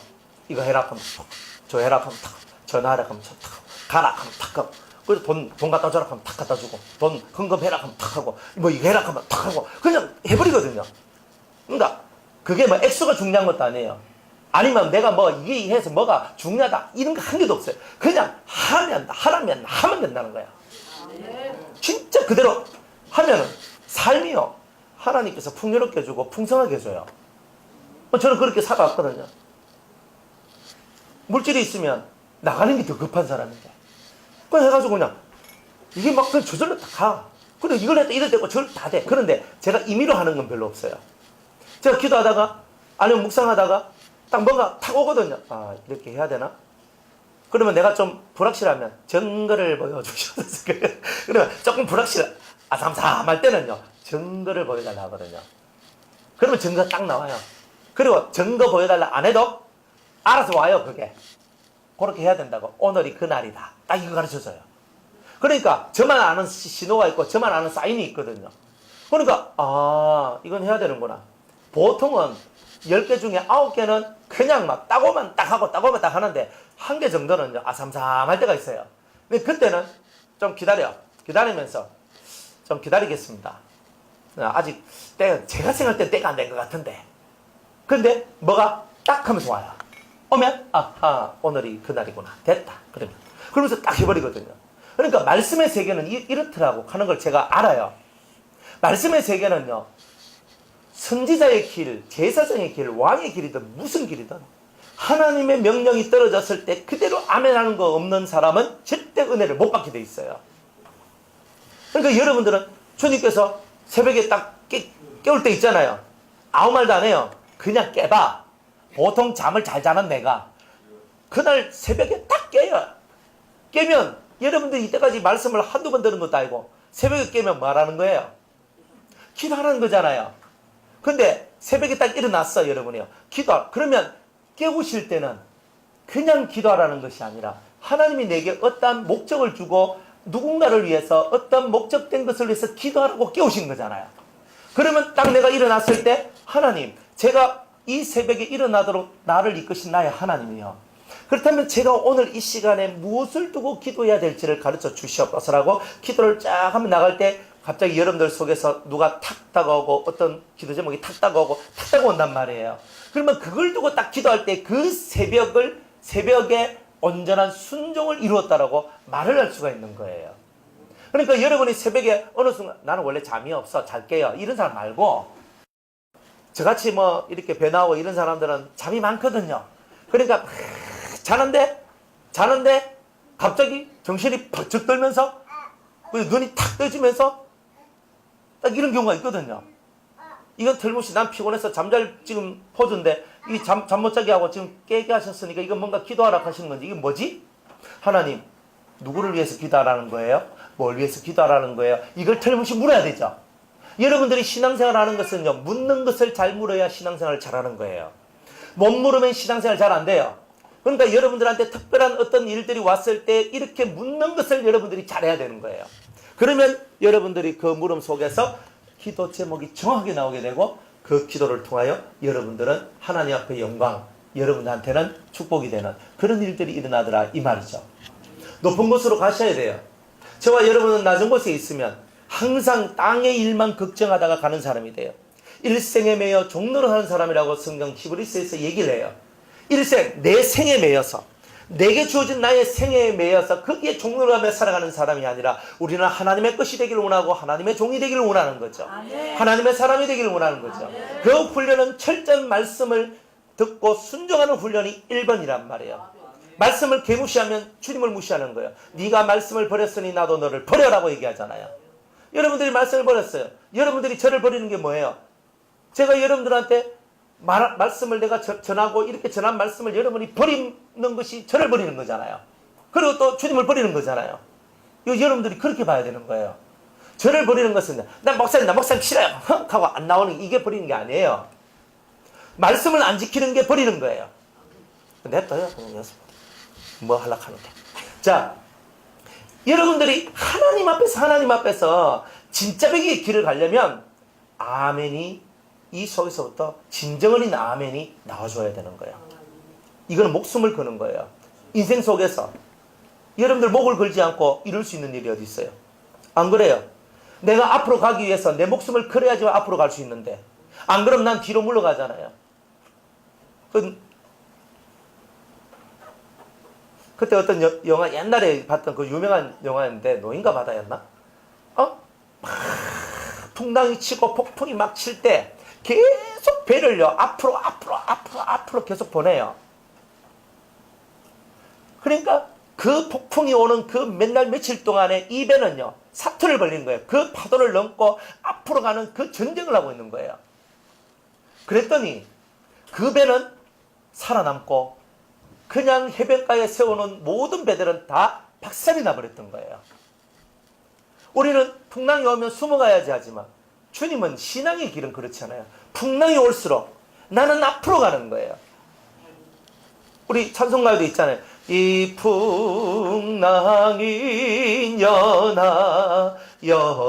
이거 해라 하면 탁, 저 해라 하면 탁, 전화하라 하면 탁, 가라 하면 탁, 그래서 돈 갖다 줘라 하면 탁 갖다 주고, 돈 헌금해라 하면 탁 하고, 뭐 이거 해라 하면 탁 하고, 그냥 해버리거든요. 그러니까 그게 뭐 액수가 중요한 것도 아니에요. 아니면 내가 뭐 이게 해서 뭐가 중요하다 이런 거 한 개도 없어요. 그냥 하라면 하면 된다는 거야. 진짜 그대로 하면은 삶이요 하나님께서 풍요롭게 해주고 풍성하게 해줘요. 저는 그렇게 살아왔거든요. 물질이 있으면 나가는 게 더 급한 사람인데 그래 해가지고 그냥 이게 막 그냥 저절로 다 가. 그래 이걸 했다 이럴 때고 저걸 다 돼. 그런데 제가 임의로 하는 건 별로 없어요. 제가 기도하다가 아니면 묵상하다가 딱 뭔가 탁 오거든요. 아 이렇게 해야 되나? 그러면 내가 좀 불확실하면 증거를 보여주셔서 그러면 조금 아삼삼할 때는요 증거를 보여달라 하거든요. 그러면 증거 딱 나와요. 그리고 증거 보여달라 안 해도 알아서 와요. 그게 그렇게 해야 된다고. 오늘이 그날이다 딱 이거 가르쳐줘요. 그러니까 저만 아는 신호가 있고 저만 아는 사인이 있거든요. 그러니까 아 이건 해야 되는구나. 보통은 10개 중에 9개는 그냥 막 따고만 딱 하고 따고만 딱 하는데 1개 정도는 아삼삼할 때가 있어요. 근데 그때는 좀 기다리면서 좀 기다리겠습니다. 아직 때가 제가 생각할 때 때가 안 된 것 같은데 근데 뭐가 딱 하면서 와요. 오면 아하 오늘이 그날이구나 됐다 그러면서 딱 해버리거든요. 그러니까 말씀의 세계는 이렇더라고 하는 걸 제가 알아요. 말씀의 세계는요 선지자의 길, 제사장의 길, 왕의 길이든 무슨 길이든 하나님의 명령이 떨어졌을 때 그대로 아멘하는 거 없는 사람은 절대 은혜를 못 받게 돼 있어요. 그러니까 여러분들은 주님께서 새벽에 딱 깨울 때 있잖아요. 아무 말도 안 해요. 그냥 깨봐. 보통 잠을 잘 자는 내가 그날 새벽에 딱 깨요. 깨면 여러분들이 이때까지 말씀을 한두 번 들은 것도 아니고 새벽에 깨면 뭐하라는 거예요? 기도하라는 거잖아요. 근데 새벽에 딱 일어났어 여러분이요. 그러면 깨우실 때는 그냥 기도하라는 것이 아니라 하나님이 내게 어떠한 목적을 주고 누군가를 위해서 어떤 목적된 것을 위해서 기도하라고 깨우신 거잖아요. 그러면 딱 내가 일어났을 때 하나님 제가 이 새벽에 일어나도록 나를 이끄신 나의 하나님이요. 그렇다면 제가 오늘 이 시간에 무엇을 두고 기도해야 될지를 가르쳐 주시옵소서라고 기도를 쫙 하면 나갈 때 갑자기 여러분들 속에서 누가 탁 다가오고 어떤 기도 제목이 탁 다가오고 탁 다가온단 말이에요. 그러면 그걸 두고 딱 기도할 때 그 새벽에 온전한 순종을 이루었다라고 말을 할 수가 있는 거예요. 그러니까 여러분이 새벽에 어느 순간 나는 원래 잠이 없어 잘 깨요 이런 사람 말고 저같이 뭐 이렇게 배 나오고 이런 사람들은 잠이 많거든요. 그러니까 자는데 갑자기 정신이 번쩍 들면서 눈이 탁 떠지면서 딱 이런 경우가 있거든요. 이건 틀림없이 난 피곤해서 잠잘 지금 포즈인데 이 잠 못 자게 하고 지금 깨게 하셨으니까 이건 뭔가 기도하라 하시는 건지 이게 뭐지? 하나님 누구를 위해서 기도하라는 거예요? 뭘 위해서 기도하라는 거예요? 이걸 틀림없이 물어야 되죠. 여러분들이 신앙생활 하는 것은요, 묻는 것을 잘 물어야 신앙생활을 잘하는 거예요. 못 물으면 신앙생활 잘 안 돼요. 그러니까 여러분들한테 특별한 어떤 일들이 왔을 때 이렇게 묻는 것을 여러분들이 잘해야 되는 거예요. 그러면 여러분들이 그 물음 속에서 기도 제목이 정확하게 나오게 되고 그 기도를 통하여 여러분들은 하나님 앞에 영광, 여러분한테는 축복이 되는 그런 일들이 일어나더라 이 말이죠. 높은 곳으로 가셔야 돼요. 저와 여러분은 낮은 곳에 있으면 항상 땅의 일만 걱정하다가 가는 사람이 돼요. 일생에 매여 종로를 하는 사람이라고 성경 히브리서에서 얘기를 해요. 일생, 내 생에 매여서 내게 주어진 나의 생애에 매여서 거기에 종로를 하며 살아가는 사람이 아니라 우리는 하나님의 것이 되기를 원하고 하나님의 종이 되기를 원하는 거죠. 아멘. 하나님의 사람이 되기를 원하는 거죠. 아멘. 그 훈련은 철저한 말씀을 듣고 순종하는 훈련이 1번이란 말이에요. 말씀을 개무시하면 주님을 무시하는 거예요. 네가 말씀을 버렸으니 나도 너를 버려라고 얘기하잖아요. 여러분들이 말씀을 버렸어요. 여러분들이 저를 버리는 게 뭐예요? 제가 여러분들한테 말씀을 내가 전하고 이렇게 전한 말씀을 여러분이 버리는 것이 저를 버리는 거잖아요. 그리고 또 주님을 버리는 거잖아요. 이거 여러분들이 그렇게 봐야 되는 거예요. 저를 버리는 것은 나 목사님 싫어요 하고 안 나오는 이게 버리는 게 아니에요. 말씀을 안 지키는 게 버리는 거예요. 냅둬요. 뭐 하려고 하는데. 자, 여러분들이 하나님 앞에서 진짜 배기의 길을 가려면 아멘이 이 속에서부터 진정을 있는 아멘이 나와줘야 되는 거예요. 이거는 목숨을 거는 거예요. 인생 속에서 여러분들 목을 걸지 않고 이룰 수 있는 일이 어디 있어요? 안 그래요? 내가 앞으로 가기 위해서 내 목숨을 걸어야지만 앞으로 갈 수 있는데 안 그러면 난 뒤로 물러가잖아요. 그때 어떤 영화 옛날에 봤던 그 유명한 영화인데 노인과 바다였나? 막 풍랑이 치고 폭풍이 막 칠 때 계속 배를요 앞으로 계속 보내요. 그러니까 그 폭풍이 오는 그 맨날 며칠 동안에 이 배는요 사투를 벌린 거예요. 그 파도를 넘고 앞으로 가는 그 전쟁을 하고 있는 거예요. 그랬더니 그 배는 살아남고 그냥 해변가에 세워놓은 모든 배들은 다 박살이 나버렸던 거예요. 우리는 풍랑이 오면 숨어가야지 하지만 주님은 신앙의 길은 그렇잖아요. 풍랑이 올수록 나는 앞으로 가는 거예요. 우리 찬송가에도 있잖아요. 이 풍랑이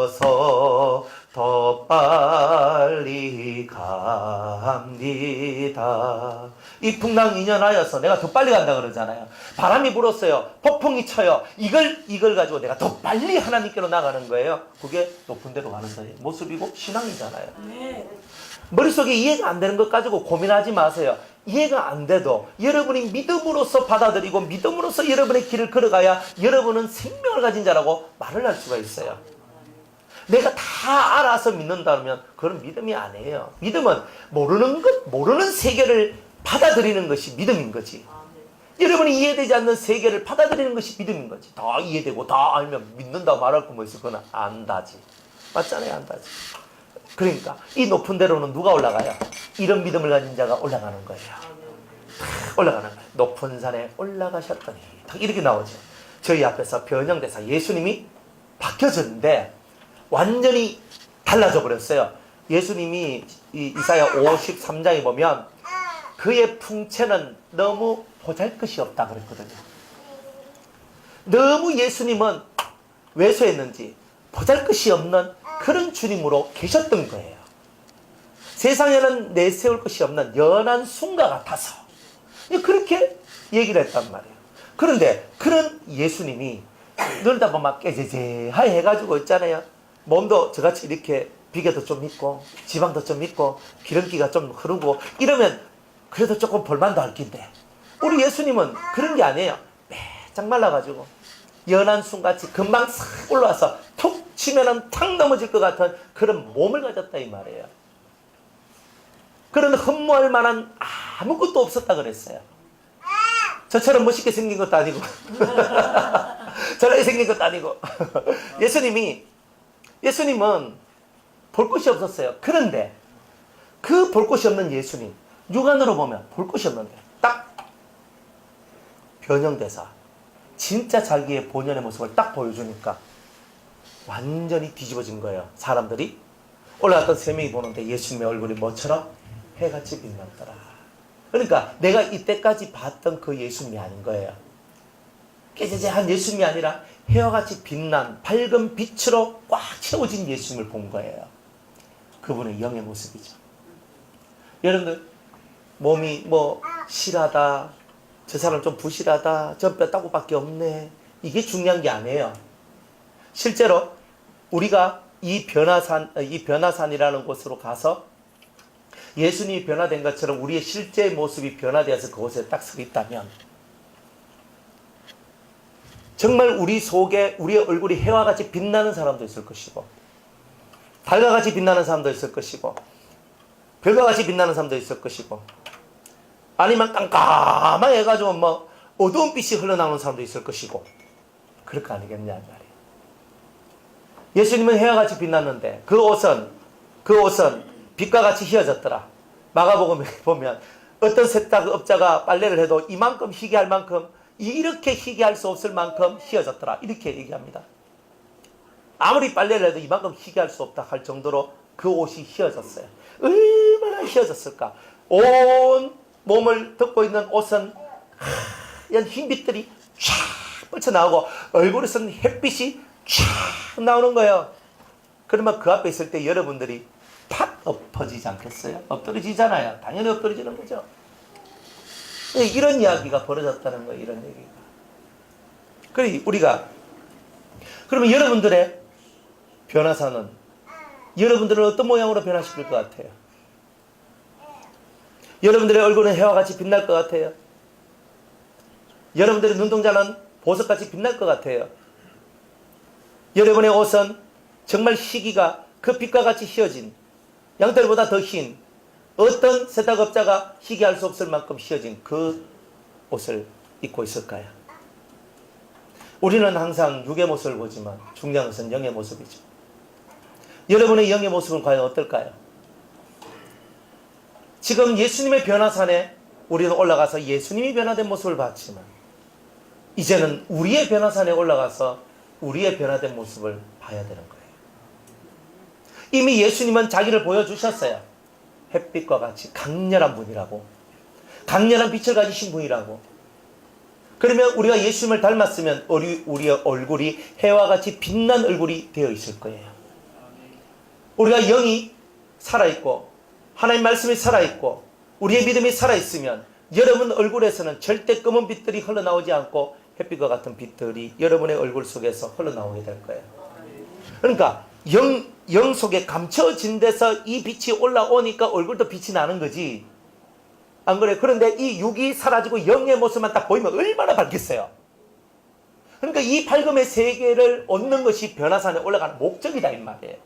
연하여서 더 빨리 갑니다. 이 풍랑이 연하여서 내가 더 빨리 간다 그러잖아요. 바람이 불었어요. 폭풍이 쳐요. 이걸 가지고 내가 더 빨리 하나님께로 나가는 거예요. 그게 높은 데로 가는 거예요. 모습이고 신앙이잖아요. 네. 머릿속에 이해가 안 되는 것 가지고 고민하지 마세요. 이해가 안 돼도 여러분이 믿음으로써 받아들이고 믿음으로써 여러분의 길을 걸어가야 여러분은 생명을 가진 자라고 말을 할 수가 있어요. 내가 다 알아서 믿는다면 그건 믿음이 아니에요. 믿음은 모르는 세계를 받아들이는 것이 믿음인 거지. 여러분이 이해되지 않는 세계를 받아들이는 것이 믿음인 거지. 다 이해되고 다 알면 믿는다고 말할 거 뭐 있어? 그건 안다지. 맞잖아요, 안다지. 그러니까 이 높은 데로는 누가 올라가요? 이런 믿음을 가진 자가 올라가는 거예요. 올라가는 거예요. 높은 산에 올라가셨더니 딱 이렇게 나오죠. 저희 앞에서 변형대사 예수님이 바뀌어졌는데 완전히 달라져 버렸어요. 예수님이 이사야 53장에 보면 그의 풍채는 너무 보잘것이 없다 그랬거든요. 너무 예수님은 왜소했는지 보잘것이 없는 그런 주님으로 계셨던 거예요. 세상에는 내세울 것이 없는 연한 숭과 같아서 그렇게 얘기를 했단 말이에요. 그런데 그런 예수님이 놀다 보면 깨제제하게 해가지고 있잖아요. 몸도 저같이 이렇게 비계도 좀 있고 지방도 좀 있고 기름기가 좀 흐르고 이러면 그래도 조금 볼만도 할 긴데 우리 예수님은 그런 게 아니에요. 매장 말라가지고 연한 숭같이 금방 싹 올라와서 툭 치면은 탁 넘어질 것 같은 그런 몸을 가졌다 이 말이에요. 그런 흠모할 만한 아무것도 없었다 그랬어요. 저처럼 멋있게 생긴 것도 아니고 저렇게 생긴 것도 아니고 예수님은 볼 것이 없었어요. 그런데 그 볼 것이 없는 예수님 육안으로 보면 볼 것이 없는데 딱 변형대사 진짜 자기의 본연의 모습을 딱 보여주니까 완전히 뒤집어진 거예요. 사람들이 올라갔던 세 명이 보는데 예수님의 얼굴이 뭐처럼 해같이 빛났더라. 그러니까 내가 이때까지 봤던 그 예수님이 아닌 거예요. 깨재재한 예수님이 아니라 해와같이 빛난 밝은 빛으로 꽉 채워진 예수님을 본 거예요. 그분의 영의 모습이죠. 여러분들 몸이 뭐 실하다, 저 사람 좀 부실하다, 저 뼈 따구밖에 없네, 이게 중요한 게 아니에요. 실제로 우리가 이 변화산이라는 곳으로 가서 예수님이 변화된 것처럼 우리의 실제 모습이 변화되어서 그곳에 딱 서 있다면 정말 우리 속에 우리의 얼굴이 해와 같이 빛나는 사람도 있을 것이고, 달과 같이 빛나는 사람도 있을 것이고, 별과 같이 빛나는 사람도 있을 것이고, 아니면 깜깜하게 해가지고 뭐 어두운 빛이 흘러나오는 사람도 있을 것이고, 그럴 거 아니겠냐 말이에요. 예수님은 해와 같이 빛났는데 그 옷은 빛과 같이 휘어졌더라. 마가복음에 보면 어떤 세탁업자가 빨래를 해도 이만큼 희게할 만큼, 이렇게 희게할 수 없을 만큼 휘어졌더라, 이렇게 얘기합니다. 아무리 빨래를 해도 이만큼 희게할 수 없다 할 정도로 그 옷이 휘어졌어요. 얼마나 휘어졌을까. 온 몸을 덮고 있는 옷은 하얀 흰빛들이 쫙 뻗쳐나오고 얼굴에서는 햇빛이 쫙 나오는 거예요. 그러면 그 앞에 있을 때 여러분들이 팍 엎어지지 않겠어요? 엎드러지잖아요. 당연히 엎드러지는 거죠. 이런 이야기가 벌어졌다는 거예요. 이런 얘기가. 그래 우리가 그러면 여러분들의 변화사는 여러분들을 어떤 모양으로 변화시킬 것 같아요? 여러분들의 얼굴은 해와 같이 빛날 것 같아요? 여러분들의 눈동자는 보석같이 빛날 것 같아요? 여러분의 옷은 정말 희기가 그 빛과 같이 휘어진, 양털보다 더 흰, 어떤 세탁업자가 희귀할 수 없을 만큼 휘어진 그 옷을 입고 있을까요? 우리는 항상 육의 모습을 보지만 중요한 것은 영의 모습이죠. 여러분의 영의 모습은 과연 어떨까요? 지금 예수님의 변화산에 우리는 올라가서 예수님이 변화된 모습을 봤지만 이제는 우리의 변화산에 올라가서 우리의 변화된 모습을 봐야 되는 거예요. 이미 예수님은 자기를 보여주셨어요. 햇빛과 같이 강렬한 분이라고, 강렬한 빛을 가지신 분이라고. 그러면 우리가 예수님을 닮았으면 우리의 얼굴이 해와 같이 빛난 얼굴이 되어 있을 거예요. 우리가 영이 살아있고 하나님 말씀이 살아있고 우리의 믿음이 살아있으면 여러분 얼굴에서는 절대 검은 빛들이 흘러나오지 않고 햇빛과 같은 빛들이 여러분의 얼굴 속에서 흘러나오게 될 거예요. 그러니까 영 속에 감춰진 데서 이 빛이 올라오니까 얼굴도 빛이 나는 거지, 안 그래요? 그런데 이 육이 사라지고 영의 모습만 딱 보이면 얼마나 밝겠어요. 그러니까 이 밝음의 세계를 얻는 것이 변화산에 올라가는 목적이다 이 말이에요.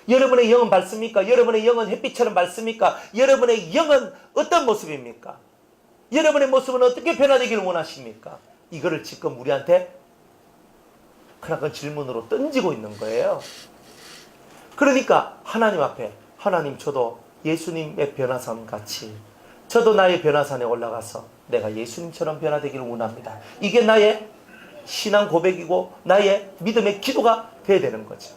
여러분의 영은 밝습니까? 여러분의 영은 햇빛처럼 밝습니까? 여러분의 영은 어떤 모습입니까? 여러분의 모습은 어떻게 변화되기를 원하십니까? 이거를 지금 우리한테 그런 질문으로 던지고 있는 거예요. 그러니까 하나님 앞에, 하나님 저도 예수님의 변화산 같이, 저도 나의 변화산에 올라가서 내가 예수님처럼 변화되기를 원합니다. 이게 나의 신앙 고백이고 나의 믿음의 기도가 돼야 되는 거죠.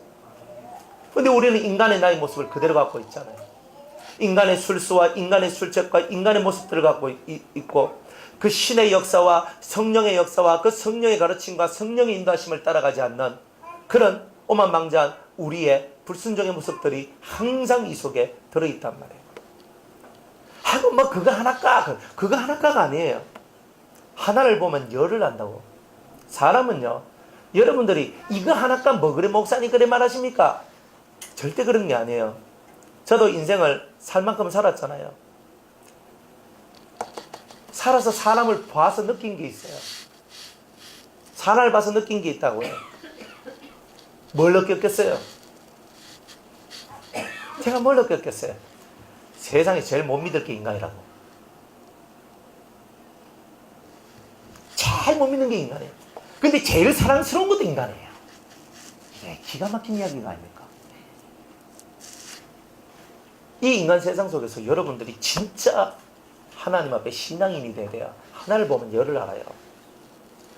그런데 우리는 인간의 나의 모습을 그대로 갖고 있잖아요. 인간의 술수와 인간의 술책과 인간의 모습들을 갖고 있고 그 신의 역사와 성령의 역사와 그 성령의 가르침과 성령의 인도하심을 따라가지 않는 그런 오만망자한 우리의 불순종의 모습들이 항상 이 속에 들어있단 말이에요. 하고 뭐 그거 하나가 아니에요. 하나를 보면 열을 안다고. 사람은요, 여러분들이 이거 하나가 뭐 그래 목사님 그래 말하십니까? 절대 그런 게 아니에요. 저도 인생을 살 만큼 살았잖아요. 살아서 사람을 봐서 느낀 게 있어요. 사람을 봐서 느낀 게 있다고요. 뭘 느꼈겠어요? 제가 뭘 느꼈겠어요? 세상에 제일 못 믿을 게 인간이라고. 제일 못 믿는 게 인간이에요. 근데 제일 사랑스러운 것도 인간이에요. 이게 기가 막힌 이야기가 아닙니까? 이 인간 세상 속에서 여러분들이 진짜 하나님 앞에 신앙인이 돼야 돼요. 하나를 보면 열을 알아요.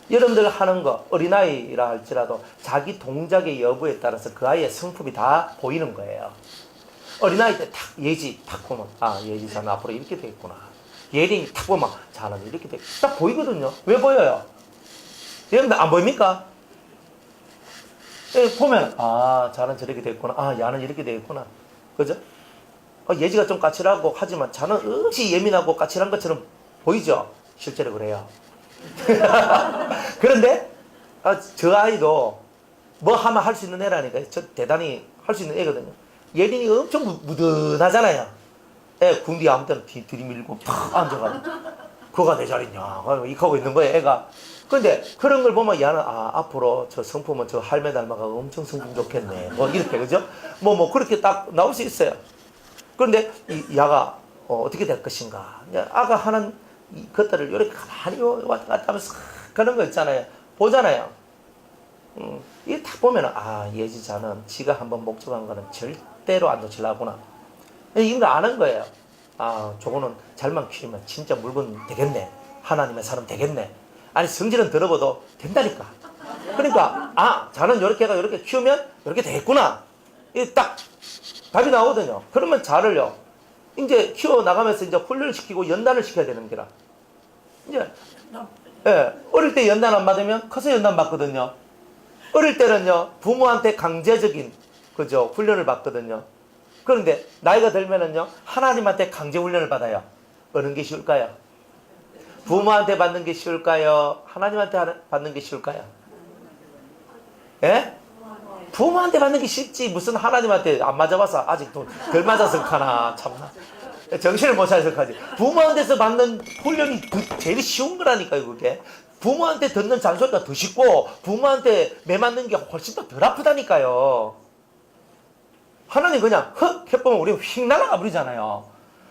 여러분들 하는 거 어린아이라 할지라도 자기 동작의 여부에 따라서 그 아이의 성품이 다 보이는 거예요. 어린아이 때 탁 예지 탁 보면 예지 자는 앞으로 이렇게 되겠구나. 예림이 탁 보면 자는 이렇게 딱 보이거든요. 왜 보여요? 여러분들 안 보입니까? 보면 자는 저렇게 되겠구나. 야는 이렇게 되겠구나. 그죠? 예지가 좀 까칠하고 하지만 자는 없이 예민하고 까칠한 것처럼 보이죠? 실제로 그래요. 그런데 저 아이도 뭐 하면 할 수 있는 애라니까. 저 대단히 할 수 있는 애거든요. 예린이 엄청 무던하잖아요. 애 궁디 아무 때나 들이밀고 팍 앉아가지고 그거가 내 자리냐 이하고 있는 거예요, 애가. 근데 그런 걸 보면 야는 앞으로 저 성품은 저 할매 닮아가 엄청 성품 좋겠네. 뭐 이렇게 그죠? 뭐 그렇게 딱 나올 수 있어요. 그런데 이 야가 어떻게 될 것인가? 아가 하는 것들을 이렇게 가만히 왔다 갔다 하면서 그런 거 있잖아요. 보잖아요. 이게 딱 보면 예지자는 지가 한번 목적한 거는 절대로 안 놓치려구나. 이걸 아는 거예요. 저거는 잘만 키우면 진짜 물건 되겠네. 하나님의 사람 되겠네. 아니 성질은 들어봐도 된다니까. 그러니까 자는 이렇게 해가 이렇게 키우면 이렇게 되겠구나. 이게 딱 답이 나오거든요. 그러면 자를요 이제 키워 나가면서 이제 훈련을 시키고 연단을 시켜야 되는 게라. 이제 어릴 때 연단 안 받으면 커서 연단 받거든요. 어릴 때는요 부모한테 강제적인 그죠 훈련을 받거든요. 그런데 나이가 들면은요 하나님한테 강제 훈련을 받아요. 어느 게 쉬울까요? 부모한테 받는 게 쉬울까요? 하나님한테 받는 게 쉬울까요? 예? 부모한테 받는 게 쉽지 무슨 하나님한테 안 맞아봐서 아직도 덜 맞아서 가나 참나 정신을 못 차려서 가지. 부모한테서 받는 훈련이 제일 쉬운 거라니까요. 그게 부모한테 듣는 잔소리가 더 쉽고 부모한테 매 맞는 게 훨씬 더 덜 아프다니까요. 하나님 그냥 흑 해보면 우리 휙 날아가 버리잖아요.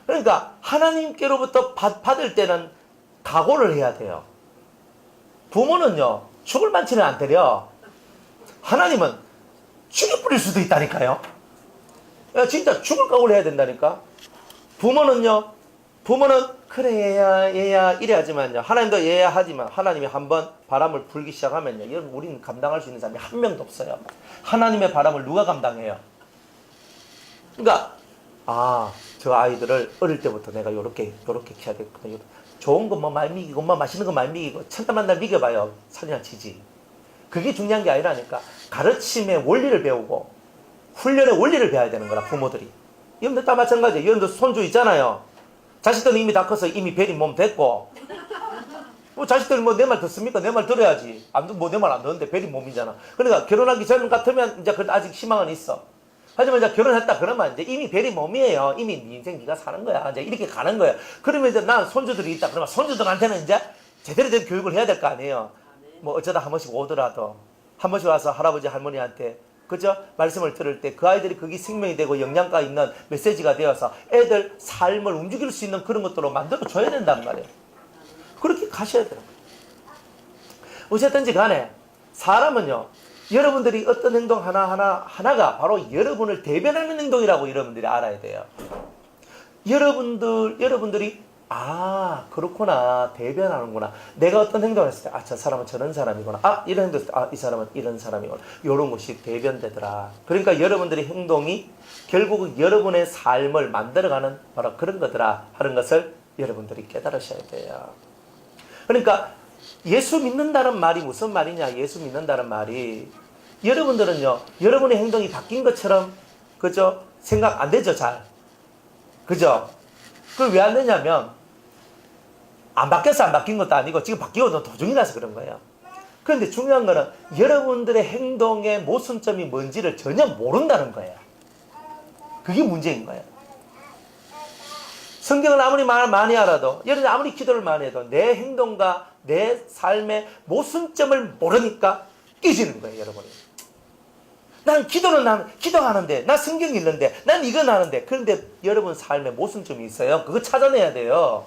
그러니까 하나님께로부터 받을 때는 각오를 해야 돼요. 부모는요 죽을 만치는 안 때려. 하나님은 죽여 뿌릴 수도 있다니까요. 진짜 죽을 각오를 해야 된다니까. 부모는 그래 얘야 이래 하지만요 하나님도 얘야 하지만 하나님이 한번 바람을 불기 시작하면요 여러분 우리는 감당할 수 있는 사람이 한 명도 없어요. 하나님의 바람을 누가 감당해요? 그러니까 저 아이들을 어릴 때부터 내가 요렇게 키워야 되겠구나. 좋은 거 뭐 많이 미기고 뭐 맛있는 거 많이 미기고 천단만날 미겨봐요 살이나 치지. 그게 중요한 게 아니라니까. 가르침의 원리를 배우고 훈련의 원리를 배워야 되는 거라 부모들이. 여러분들 다 마찬가지예요. 여러분들 손주 있잖아요. 자식들은 이미 다 커서 이미 베린 몸 됐고 자식들은 내 말 듣습니까? 내 말 들어야지. 내 말 안 듣는데 베린 몸이잖아. 그러니까 결혼하기 전 같으면 이제 아직 희망은 있어. 하지만 이제 결혼했다 그러면 이제 이미 베린 몸이에요. 이미 네 인생 네가 사는 거야. 이제 이렇게 가는 거예요. 그러면 이제 난 손주들이 있다 그러면 손주들한테는 이제 제대로 된 교육을 해야 될 거 아니에요. 뭐 어쩌다 한 번씩 오더라도 한 번씩 와서 할아버지 할머니한테 그죠? 말씀을 들을 때 그 아이들이 그게 생명이 되고 영양가 있는 메시지가 되어서 애들 삶을 움직일 수 있는 그런 것들로 만들어줘야 된단 말이에요. 그렇게 가셔야 돼요. 어쨌든지 간에 사람은요 여러분들이 어떤 행동 하나가 바로 여러분을 대변하는 행동이라고 여러분들이 알아야 돼요. 여러분들이 그렇구나 대변하는구나. 내가 어떤 행동을 했을 때 저 사람은 저런 사람이구나. 이런 행동을 했을 때 이 사람은 이런 사람이구나. 이런 것이 대변되더라. 그러니까 여러분들의 행동이 결국 여러분의 삶을 만들어가는 바로 그런 거더라 하는 것을 여러분들이 깨달으셔야 돼요. 그러니까 예수 믿는다는 말이 무슨 말이냐. 예수 믿는다는 말이 여러분들은요 여러분의 행동이 바뀐 것처럼 그죠 생각 안 되죠. 잘 그죠. 그걸 왜 안 되냐면 안 바뀌어서 안 바뀐 것도 아니고 지금 바뀌어도 도중이라서 그런 거예요. 그런데 중요한 거는 여러분들의 행동의 모순점이 뭔지를 전혀 모른다는 거예요. 그게 문제인 거예요. 성경을 아무리 많이 알아도 여러분이 아무리 기도를 많이 해도 내 행동과 내 삶의 모순점을 모르니까 깨지는 거예요. 여러분이. 난 기도하는데 난 성경 읽는데 난 이건 하는데 그런데 여러분 삶에 모순점이 있어요. 그거 찾아내야 돼요.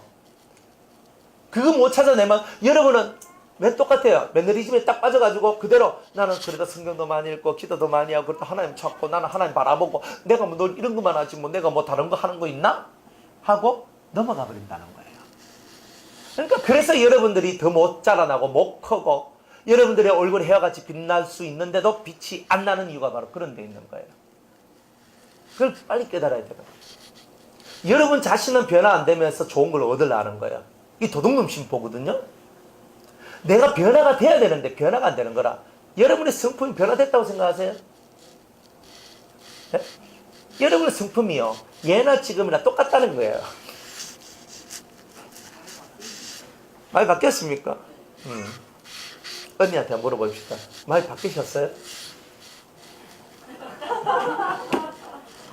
그거 못 찾아내면 여러분은 왜 똑같아요. 매너리즘에 딱 빠져가지고 그대로 나는 그래도 성경도 많이 읽고 기도도 많이 하고 그래도 하나님 찾고 나는 하나님 바라보고 내가 뭐 널 이런 것만 하지 뭐 내가 뭐 다른 거 하는 거 있나? 하고 넘어가 버린다는 거예요. 그러니까 그래서 여러분들이 더 못 자라나고 못 크고 여러분들의 얼굴이 해와 같이 빛날 수 있는데도 빛이 안 나는 이유가 바로 그런 데 있는 거예요. 그걸 빨리 깨달아야 돼요. 여러분 자신은 변화 안 되면서 좋은 걸 얻으려는 거예요. 이게 도둑놈 심보거든요. 내가 변화가 돼야 되는데 변화가 안 되는 거라. 여러분의 성품이 변화됐다고 생각하세요? 네? 여러분의 성품이요, 예나 지금이나 똑같다는 거예요. 많이 바뀌었습니까? 언니한테 한번 물어봅시다. 많이 바뀌셨어요?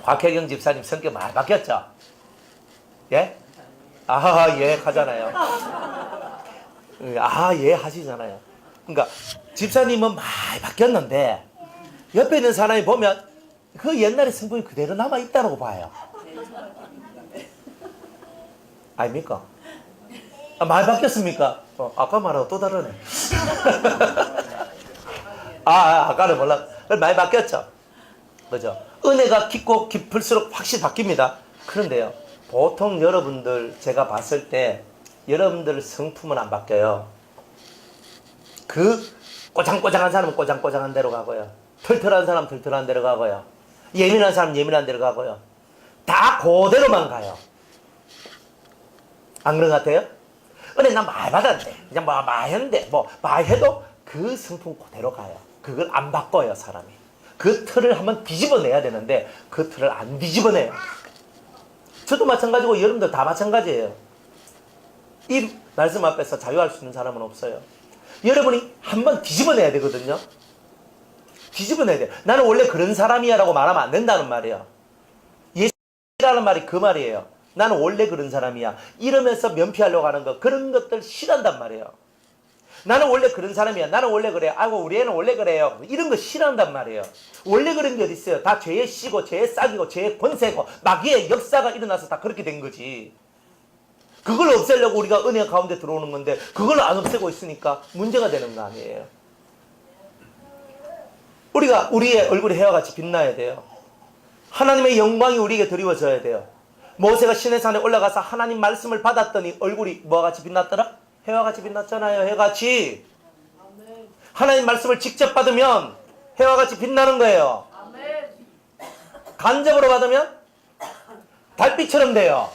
곽혜경 집사님 성격 많이 바뀌었죠? 예? 아, 예 하잖아요. 아, 예 하시잖아요. 그러니까 집사님은 많이 바뀌었는데 옆에 있는 사람이 보면 그 옛날의 성품이 그대로 남아있다고 봐요. 아닙니까? 아, 많이 바뀌었습니까? 아까 말하고 또 다르네. 아까는 몰라. 많이 바뀌었죠? 그죠? 은혜가 깊고 깊을수록 확실히 바뀝니다. 그런데요, 보통 여러분들 제가 봤을 때 여러분들 성품은 안 바뀌어요. 그 꼬장꼬장한 사람은 꼬장꼬장한 대로 가고요, 털털한 사람은 털털한 대로 가고요, 예민한 사람은 예민한 대로 가고요, 다 그대로만 가요. 안 그런 것 같아요? 은혜 나 많이 받았는데, 그냥 많이 했는데, 많이 해도 그 성품 그대로 가요. 그걸 안 바꿔요, 사람이. 그 틀을 한번 뒤집어내야 되는데 그 틀을 안 뒤집어내요. 저도 마찬가지고 여러분들 다 마찬가지예요. 이 말씀 앞에서 자유할 수 있는 사람은 없어요. 여러분이 한번 뒤집어내야 되거든요. 뒤집어내야 돼요. 나는 원래 그런 사람이야 라고 말하면 안 된다는 말이에요. 예수라는 말이 그 말이에요. 나는 원래 그런 사람이야 이러면서 면피하려고 하는 거, 그런 것들 싫어한단 말이에요. 나는 원래 그런 사람이야, 나는 원래 그래요, 아이고 우리 애는 원래 그래요, 이런 거 싫어한단 말이에요. 원래 그런 게 어디 있어요. 다 죄의 씨고 죄의 싹이고 죄의 권세고 마귀의 역사가 일어나서 다 그렇게 된 거지. 그걸 없애려고 우리가 은혜 가운데 들어오는 건데 그걸 안 없애고 있으니까 문제가 되는 거 아니에요. 우리가 우리의 얼굴이 해와 같이 빛나야 돼요. 하나님의 영광이 우리에게 드리워져야 돼요. 모세가 시내산에 올라가서 하나님 말씀을 받았더니 얼굴이 뭐와 같이 빛났더라? 해와 같이 빛났잖아요. 해같이. 하나님 말씀을 직접 받으면 해와 같이 빛나는 거예요. 간접으로 받으면 달빛처럼 돼요.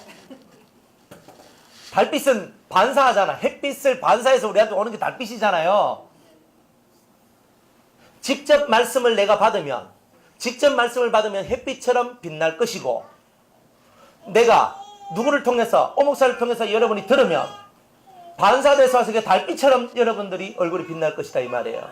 달빛은 반사하잖아. 햇빛을 반사해서 우리한테 오는 게 달빛이잖아요. 직접 말씀을 내가 받으면, 직접 말씀을 받으면 햇빛처럼 빛날 것이고, 내가 누구를 통해서, 오목사를 통해서 여러분이 들으면 반사돼서 와서 달빛처럼 여러분들이 얼굴이 빛날 것이다 이 말이에요.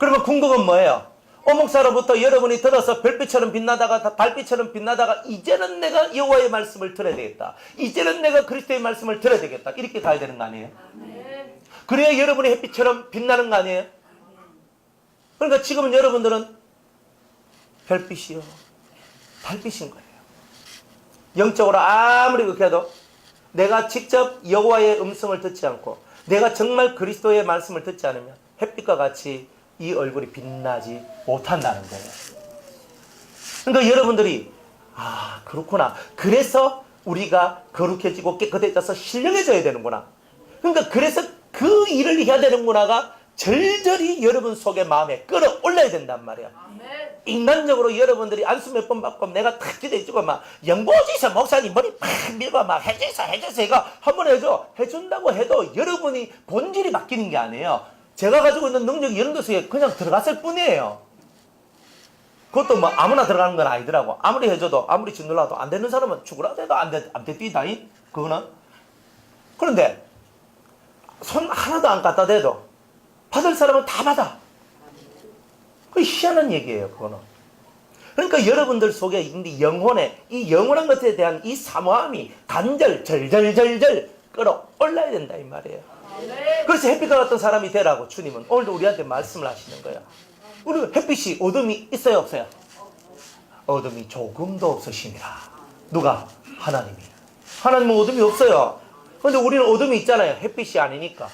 그러면 궁극은 뭐예요? 오목사로부터 여러분이 들어서 별빛처럼 빛나다가 달빛처럼 빛나다가 이제는 내가 여호와의 말씀을 들어야 되겠다, 이제는 내가 그리스도의 말씀을 들어야 되겠다, 이렇게 가야 되는 거 아니에요? 그래야 여러분이 햇빛처럼 빛나는 거 아니에요? 그러니까 지금은 여러분들은 별빛이요 달빛인 거예요. 영적으로 아무리 그렇게 해도 내가 직접 여호와의 음성을 듣지 않고 내가 정말 그리스도의 말씀을 듣지 않으면 햇빛과 같이 이 얼굴이 빛나지 못한다는 거예요. 그러니까 여러분들이 그렇구나, 그래서 우리가 거룩해지고 깨끗해져서 신령해져야 되는구나, 그러니까 그래서 그 일을 해야 되는구나가 절절히 여러분 속의 마음에 끌어올라야 된단 말이야. 인간적으로 여러분들이 안수 몇 번 받고 내가 탁 기대해주고 막 영보지서 목사님 머리 팍 밀고 막 해줘서 이거 한번 해준다고 해도 여러분이 본질이 바뀌는 게 아니에요. 제가 가지고 있는 능력이 이런 데서 그냥 들어갔을 뿐이에요. 그것도 뭐 아무나 들어가는 건 아니더라고. 아무리 해줘도 아무리 짓눌러도 안 되는 사람은 죽으라도 해도 안 되다니 그거는. 그런데 손 하나도 안 갖다 대도 받을 사람은 다 받아. 그 희한한 얘기예요, 그거는. 그러니까 여러분들 속에 이 영혼에, 이 영원한 것에 대한 이 사모함이 절절절절 끌어올라야 된다 이 말이에요. 그래서 햇빛과 같은 사람이 되라고 주님은 오늘도 우리한테 말씀을 하시는 거예요. 우리 햇빛이 어둠이 있어요, 없어요? 어둠이 조금도 없으시니라. 누가? 하나님이. 하나님은 어둠이 없어요. 그런데 우리는 어둠이 있잖아요. 햇빛이 아니니까.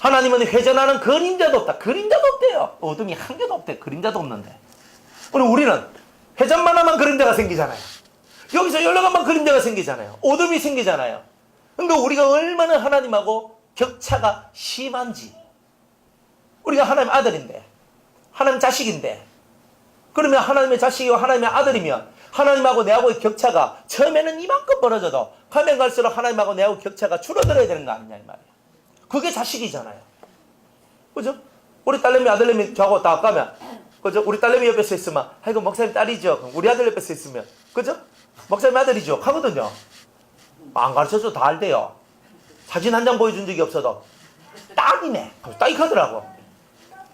하나님은 회전하는 그림자도 없다. 그림자도 없대요. 어둠이 한 개도 없대. 그림자도 없는데. 우리는 회전만 하면 그림자가 생기잖아요. 여기서 연락하면 그림자가 생기잖아요. 어둠이 생기잖아요. 그러니까 우리가 얼마나 하나님하고 격차가 심한지. 우리가 하나님의 아들인데, 하나님 자식인데, 그러면 하나님의 자식이고 하나님의 아들이면 하나님하고 내하고의 격차가 처음에는 이만큼 벌어져도 가면 갈수록 하나님하고 내하고 격차가 줄어들어야 되는 거 아니냐 이 말이야. 그게 자식이잖아요. 그죠? 우리 딸내미 아들내미 저하고 다 가면, 그죠? 우리 딸내미 옆에 서 있으면 이거 목사님 딸이죠. 그럼 우리 아들 옆에 서 있으면, 그죠? 목사님 아들이죠. 하거든요. 안 가르쳐줘도 다 알대요. 사진 한 장 보여준 적이 없어도 딱이네. 딱 하더라고.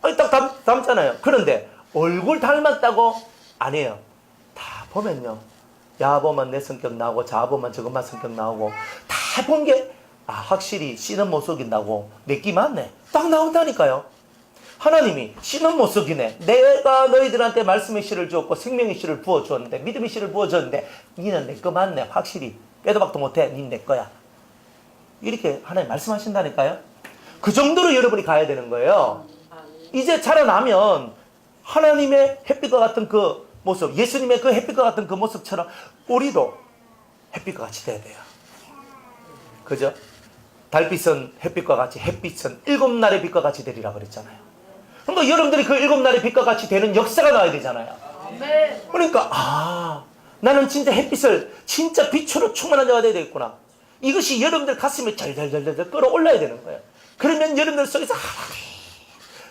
아니 딱 닮잖아요. 그런데 얼굴 닮았다고 안 해요. 다 보면요. 야 보면 내 성격 나오고 자 보면 저것만 성격 나오고 다 본 게 확실히 씨는 못 속인다고 내끼 맞네. 딱 나온다니까요. 하나님이 씨는 못 속이네. 내가 너희들한테 말씀의 씨를 주었고 생명의 씨를 부어주었는데 믿음의 씨를 부어줬는데 니는 내 거 맞네. 확실히 빼도 박도 못해. 니 내 거야. 이렇게 하나님 말씀하신다니까요. 그 정도로 여러분이 가야 되는 거예요. 이제 자라나면 하나님의 햇빛과 같은 그 모습, 예수님의 그 햇빛과 같은 그 모습처럼 우리도 햇빛과 같이 돼야 돼요. 그죠? 달빛은 햇빛과 같이, 햇빛은 7날의 빛과 같이 되리라 그랬잖아요. 그러니까 여러분들이 그 7날의 빛과 같이 되는 역사가 나와야 되잖아요. 그러니까 나는 진짜 햇빛을 진짜 빛으로 충만한 자가 돼야 되겠구나. 이것이 여러분들 가슴에 잘잘잘잘 끌어올라야 되는 거예요. 그러면 여러분들 속에서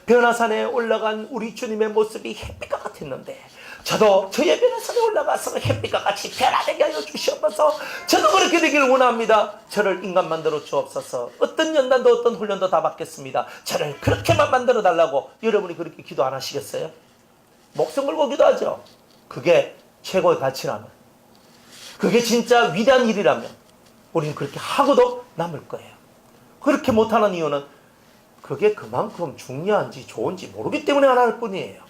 변화산에 올라간 우리 주님의 모습이 햇빛과 같았는데 저도 저의 변화산에 올라가서 햇빛과 같이 변화되게 하여 주시옵소서. 저도 그렇게 되기를 원합니다. 저를 인간 만들어 주옵소서. 어떤 연단도 어떤 훈련도 다 받겠습니다. 저를 그렇게만 만들어 달라고 여러분이 그렇게 기도 안 하시겠어요? 목숨 걸고 기도하죠. 그게 최고의 가치라면, 그게 진짜 위대한 일이라면 우리는 그렇게 하고도 남을 거예요. 그렇게 못하는 이유는 그게 그만큼 중요한지 좋은지 모르기 때문에 안 할 뿐이에요.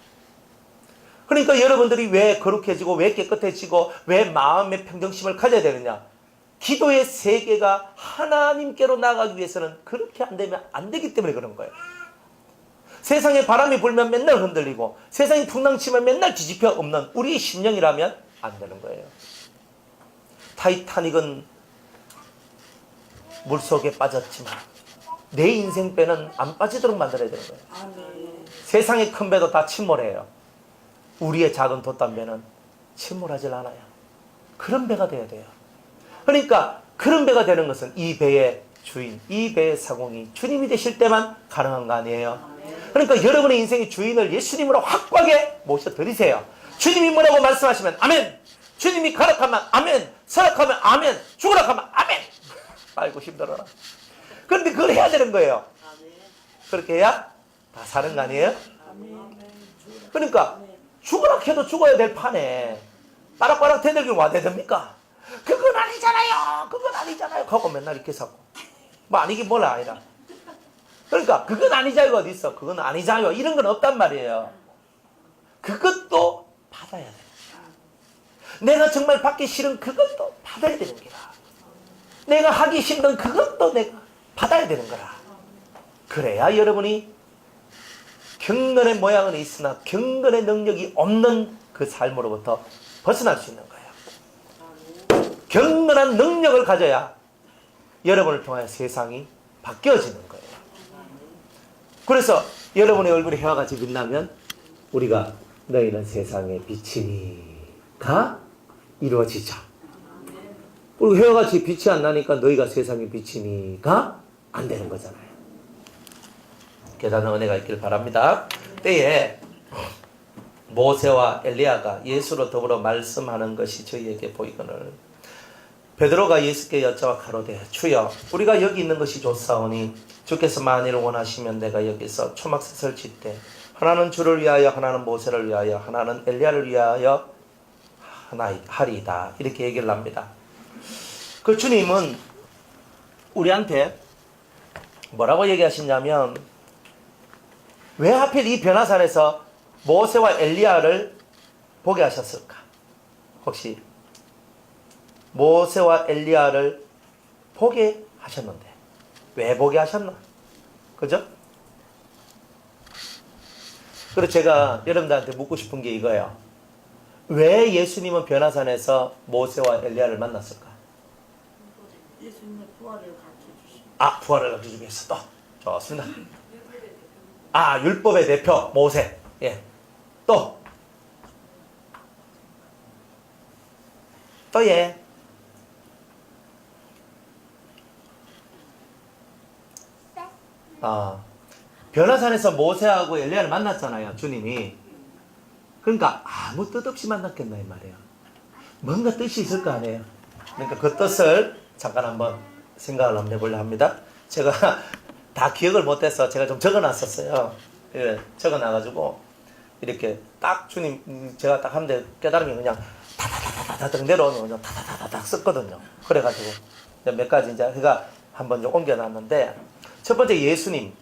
그러니까 여러분들이 왜 거룩해지고 왜 깨끗해지고 왜 마음의 평정심을 가져야 되느냐. 기도의 세계가 하나님께로 나가기 위해서는 그렇게 안 되면 안 되기 때문에 그런 거예요. 세상에 바람이 불면 맨날 흔들리고 세상이 풍랑치면 맨날 뒤집혀 없는 우리의 심령이라면 안 되는 거예요. 타이타닉은 물속에 빠졌지만 내 인생 배는 안 빠지도록 만들어야 되는 거예요. 세상의 큰 배도 다 침몰해요. 우리의 작은 돛담배는 침몰하질 않아요. 그런 배가 돼야 돼요. 그러니까 그런 배가 되는 것은 이 배의 주인, 이 배의 사공이 주님이 되실 때만 가능한 거 아니에요. 그러니까 여러분의 인생의 주인을 예수님으로 확고하게 모셔드리세요. 주님이 뭐라고 말씀하시면 아멘. 주님이 가락하면 아멘. 서락하면 아멘. 죽으락하면 아멘. 아이고 힘들어라. 그런데 그걸 해야 되는 거예요. 그렇게 해야 다 사는 거 아니에요? 그러니까 죽으라 해도 죽어야 될 판에 빠락빠락 대들기 와야 됩니까? 그건 아니잖아요. 그건 아니잖아요. 하고 맨날 이렇게 사고 뭐 아니긴 뭐라 아니라. 그러니까 그건 아니자요가 어디 있어. 그건 아니자요 이런 건 없단 말이에요. 그것도 받아야 돼요. 내가 정말 받기 싫은 그것도 받아야 되는 거라. 내가 하기 힘든 그것도 내가 받아야 되는 거라. 그래야 여러분이 경건의 모양은 있으나 경건의 능력이 없는 그 삶으로부터 벗어날 수 있는 거예요. 경건한 능력을 가져야 여러분을 통하여 세상이 바뀌어지는 거예요. 그래서 여러분의 얼굴에 해와 같이 빛나면 우리가 너희는 세상의 빛이니가 이루어지죠. 그리고 해와 같이 빛이 안 나니까 너희가 세상의 빛이니가 안 되는 거잖아요. 계단의 은혜가 있길 바랍니다. 때에 모세와 엘리야가 예수로 더불어 말씀하는 것이 저희에게 보이거늘 베드로가 예수께 여짜와 가로되 주여 우리가 여기 있는 것이 좋사오니 주께서 만일 원하시면 내가 여기서 초막셋을 짓되 하나는 주를 위하여 하나는 모세를 위하여 하나는 엘리야를 위하여 하리이다. 이렇게 얘기를 합니다. 그 주님은 우리한테 뭐라고 얘기하시냐면 왜 하필 이 변화산에서 모세와 엘리야를 보게 하셨을까? 혹시 모세와 엘리야를 보게 하셨는데 왜 보게 하셨나? 그죠? 그래서 제가 여러분들한테 묻고 싶은 게 이거예요. 왜 예수님은 변화산에서 모세와 엘리야를 만났을까? 예수님의 부활을 가르쳐 주십니다. 부활을 얻기 위해서 또. 좋습니다. 율법의 대표 모세. 예. 또 예. 변화산에서 모세하고 엘리야를 만났잖아요, 주님이. 그러니까 아무 뜻 없이 만났겠나 이 말이에요. 뭔가 뜻이 있을 거 아니에요. 그러니까 그 뜻을 잠깐 한번 생각을 한번 해보려 합니다. 제가 다 기억을 못해서 제가 좀 적어놨었어요. 예, 적어놔가지고 이렇게 딱 주님 제가 딱 하는데 깨달음이 그냥 다다다다다 내려오면 그냥 다다다다닥 썼거든요. 그래가지고 몇 가지 이제 제가 한번 좀 옮겨놨는데, 첫 번째 예수님,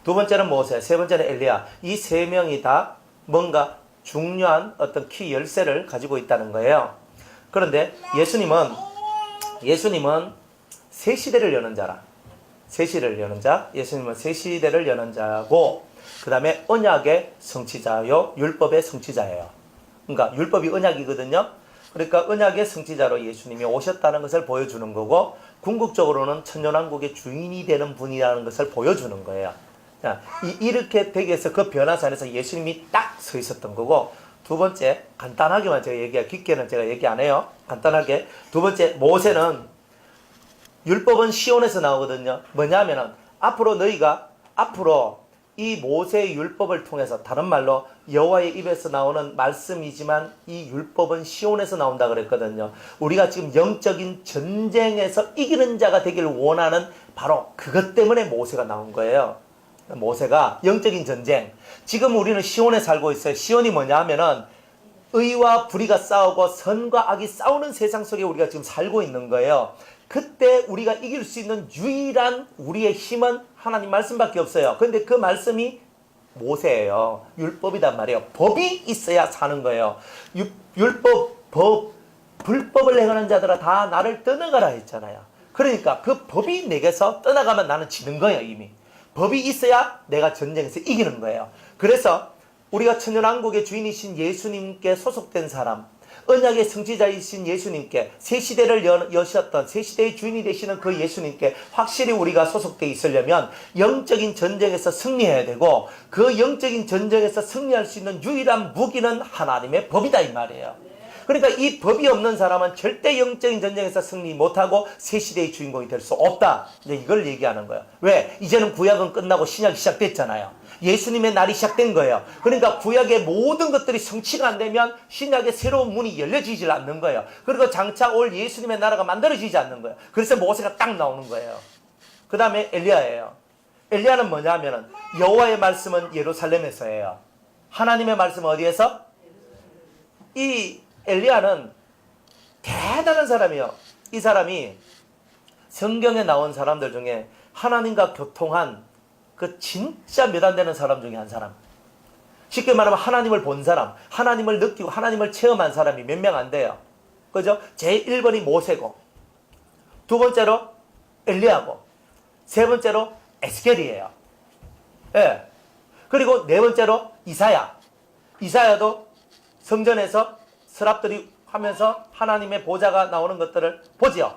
두 번째는 모세, 세 번째는 엘리야. 이 세 명이 다 뭔가 중요한 어떤 키 열쇠를 가지고 있다는 거예요. 그런데 예수님은 새 시대를 여는 자라. 새 시대를 여는 자. 예수님은 새 시대를 여는 자고, 그 다음에 언약의 성취자요, 율법의 성취자예요. 그러니까 율법이 언약이거든요. 그러니까 언약의 성취자로 예수님이 오셨다는 것을 보여주는 거고, 궁극적으로는 천년왕국의 주인이 되는 분이라는 것을 보여주는 거예요. 이렇게 되기 위해서 그 변화산에서 예수님이 딱 서 있었던 거고, 두 번째, 간단하게만 제가 깊게는 제가 얘기 안 해요. 간단하게. 두 번째, 모세는, 율법은 시온에서 나오거든요. 뭐냐면은, 앞으로 이 모세의 율법을 통해서, 다른 말로 여호와의 입에서 나오는 말씀이지만 이 율법은 시온에서 나온다 그랬거든요. 우리가 지금 영적인 전쟁에서 이기는 자가 되기를 원하는 바로 그것 때문에 모세가 나온 거예요. 모세가 영적인 전쟁. 지금 우리는 시온에 살고 있어요. 시온이 뭐냐 하면은 의와 불의가 싸우고 선과 악이 싸우는 세상 속에 우리가 지금 살고 있는 거예요. 그때 우리가 이길 수 있는 유일한 우리의 힘은 하나님 말씀밖에 없어요. 그런데 그 말씀이 모세예요. 율법이단 말이에요. 법이 있어야 사는 거예요. 불법을 행하는 자들아 다 나를 떠나가라 했잖아요. 그러니까 그 법이 내게서 떠나가면 나는 지는 거예요, 이미. 법이 있어야 내가 전쟁에서 이기는 거예요. 그래서 우리가 천년왕국의 주인이신 예수님께 소속된 사람, 언약의 성취자이신 예수님께, 새 시대를 여셨던 새 시대의 주인이 되시는 그 예수님께 확실히 우리가 소속되어 있으려면 영적인 전쟁에서 승리해야 되고, 그 영적인 전쟁에서 승리할 수 있는 유일한 무기는 하나님의 법이다 이 말이에요. 그러니까 이 법이 없는 사람은 절대 영적인 전쟁에서 승리 못하고 새 시대의 주인공이 될 수 없다. 이제 이걸 얘기하는 거예요. 왜? 이제는 구약은 끝나고 신약이 시작됐잖아요. 예수님의 날이 시작된 거예요. 그러니까 구약의 모든 것들이 성취가 안 되면 신약의 새로운 문이 열려지질 않는 거예요. 그리고 장차 올 예수님의 나라가 만들어지지 않는 거예요. 그래서 모세가 딱 나오는 거예요. 그 다음에 엘리야예요. 엘리야는 뭐냐 하면은 여호와의 말씀은 예루살렘에서예요. 하나님의 말씀은 어디에서? 이 엘리야는 대단한 사람이에요. 이 사람이 성경에 나온 사람들 중에 하나님과 교통한 그 진짜 몇 안 되는 사람 중에 한 사람. 쉽게 말하면 하나님을 본 사람, 하나님을 느끼고 하나님을 체험한 사람이 몇 명 안 돼요. 그죠? 제1번이 모세고, 두 번째로 엘리야고, 세 번째로 에스겔이에요. 예. 그리고 네 번째로 이사야. 이사야도 성전에서 서랍들이 하면서 하나님의 보좌가 나오는 것들을 보지요.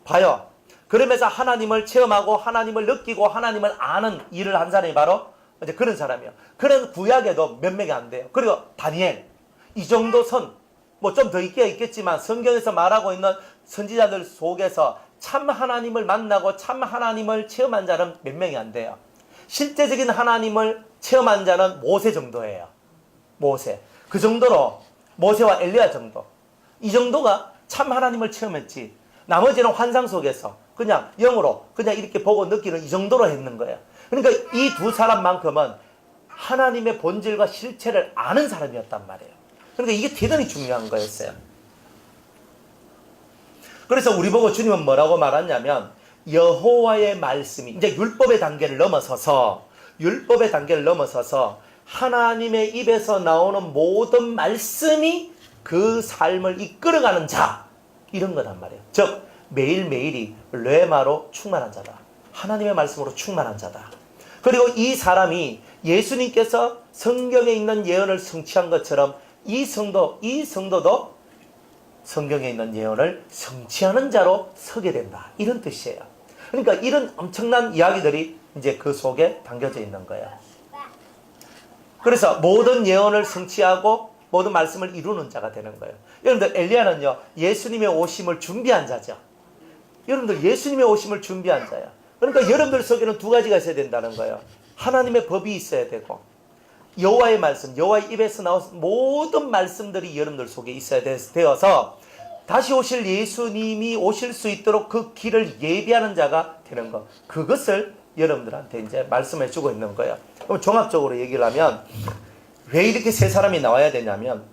봐요. 그러면서 하나님을 체험하고 하나님을 느끼고 하나님을 아는 일을 한 사람이 바로 이제 그런 사람이에요. 그런 구약에도 몇 명이 안 돼요. 그리고 다니엘. 이 정도 선, 뭐 좀 더 있겠지만 성경에서 말하고 있는 선지자들 속에서 참 하나님을 만나고 참 하나님을 체험한 자는 몇 명이 안 돼요. 실제적인 하나님을 체험한 자는 모세 정도예요. 모세. 그 정도로 모세와 엘리야 정도. 이 정도가 참 하나님을 체험했지. 나머지는 환상 속에서 그냥 영으로 그냥 이렇게 보고 느끼는 이 정도로 했는 거예요. 그러니까 이 두 사람만큼은 하나님의 본질과 실체를 아는 사람이었단 말이에요. 그러니까 이게 대단히 중요한 거였어요. 그래서 우리 보고 주님은 뭐라고 말하냐면 여호와의 말씀이 이제 율법의 단계를 넘어서서 하나님의 입에서 나오는 모든 말씀이 그 삶을 이끌어가는 자, 이런 거란 말이에요. 즉 매일매일이 레마로 충만한 자다. 하나님의 말씀으로 충만한 자다. 그리고 이 사람이 예수님께서 성경에 있는 예언을 성취한 것처럼 이 성도도 성경에 있는 예언을 성취하는 자로 서게 된다. 이런 뜻이에요. 그러니까 이런 엄청난 이야기들이 이제 그 속에 담겨져 있는 거예요. 그래서 모든 예언을 성취하고 모든 말씀을 이루는 자가 되는 거예요. 여러분들 엘리야는요, 예수님의 오심을 준비한 자죠. 여러분들 예수님의 오심을 준비한 자야. 그러니까 여러분들 속에는 두 가지가 있어야 된다는 거예요. 하나님의 법이 있어야 되고 여호와의 말씀, 여호와의 입에서 나온 모든 말씀들이 여러분들 속에 있어야 되어서 다시 오실 예수님이 오실 수 있도록 그 길을 예비하는 자가 되는 것. 그것을 여러분들한테 이제 말씀해 주고 있는 거예요. 그럼 종합적으로 얘기를 하면 왜 이렇게 세 사람이 나와야 되냐면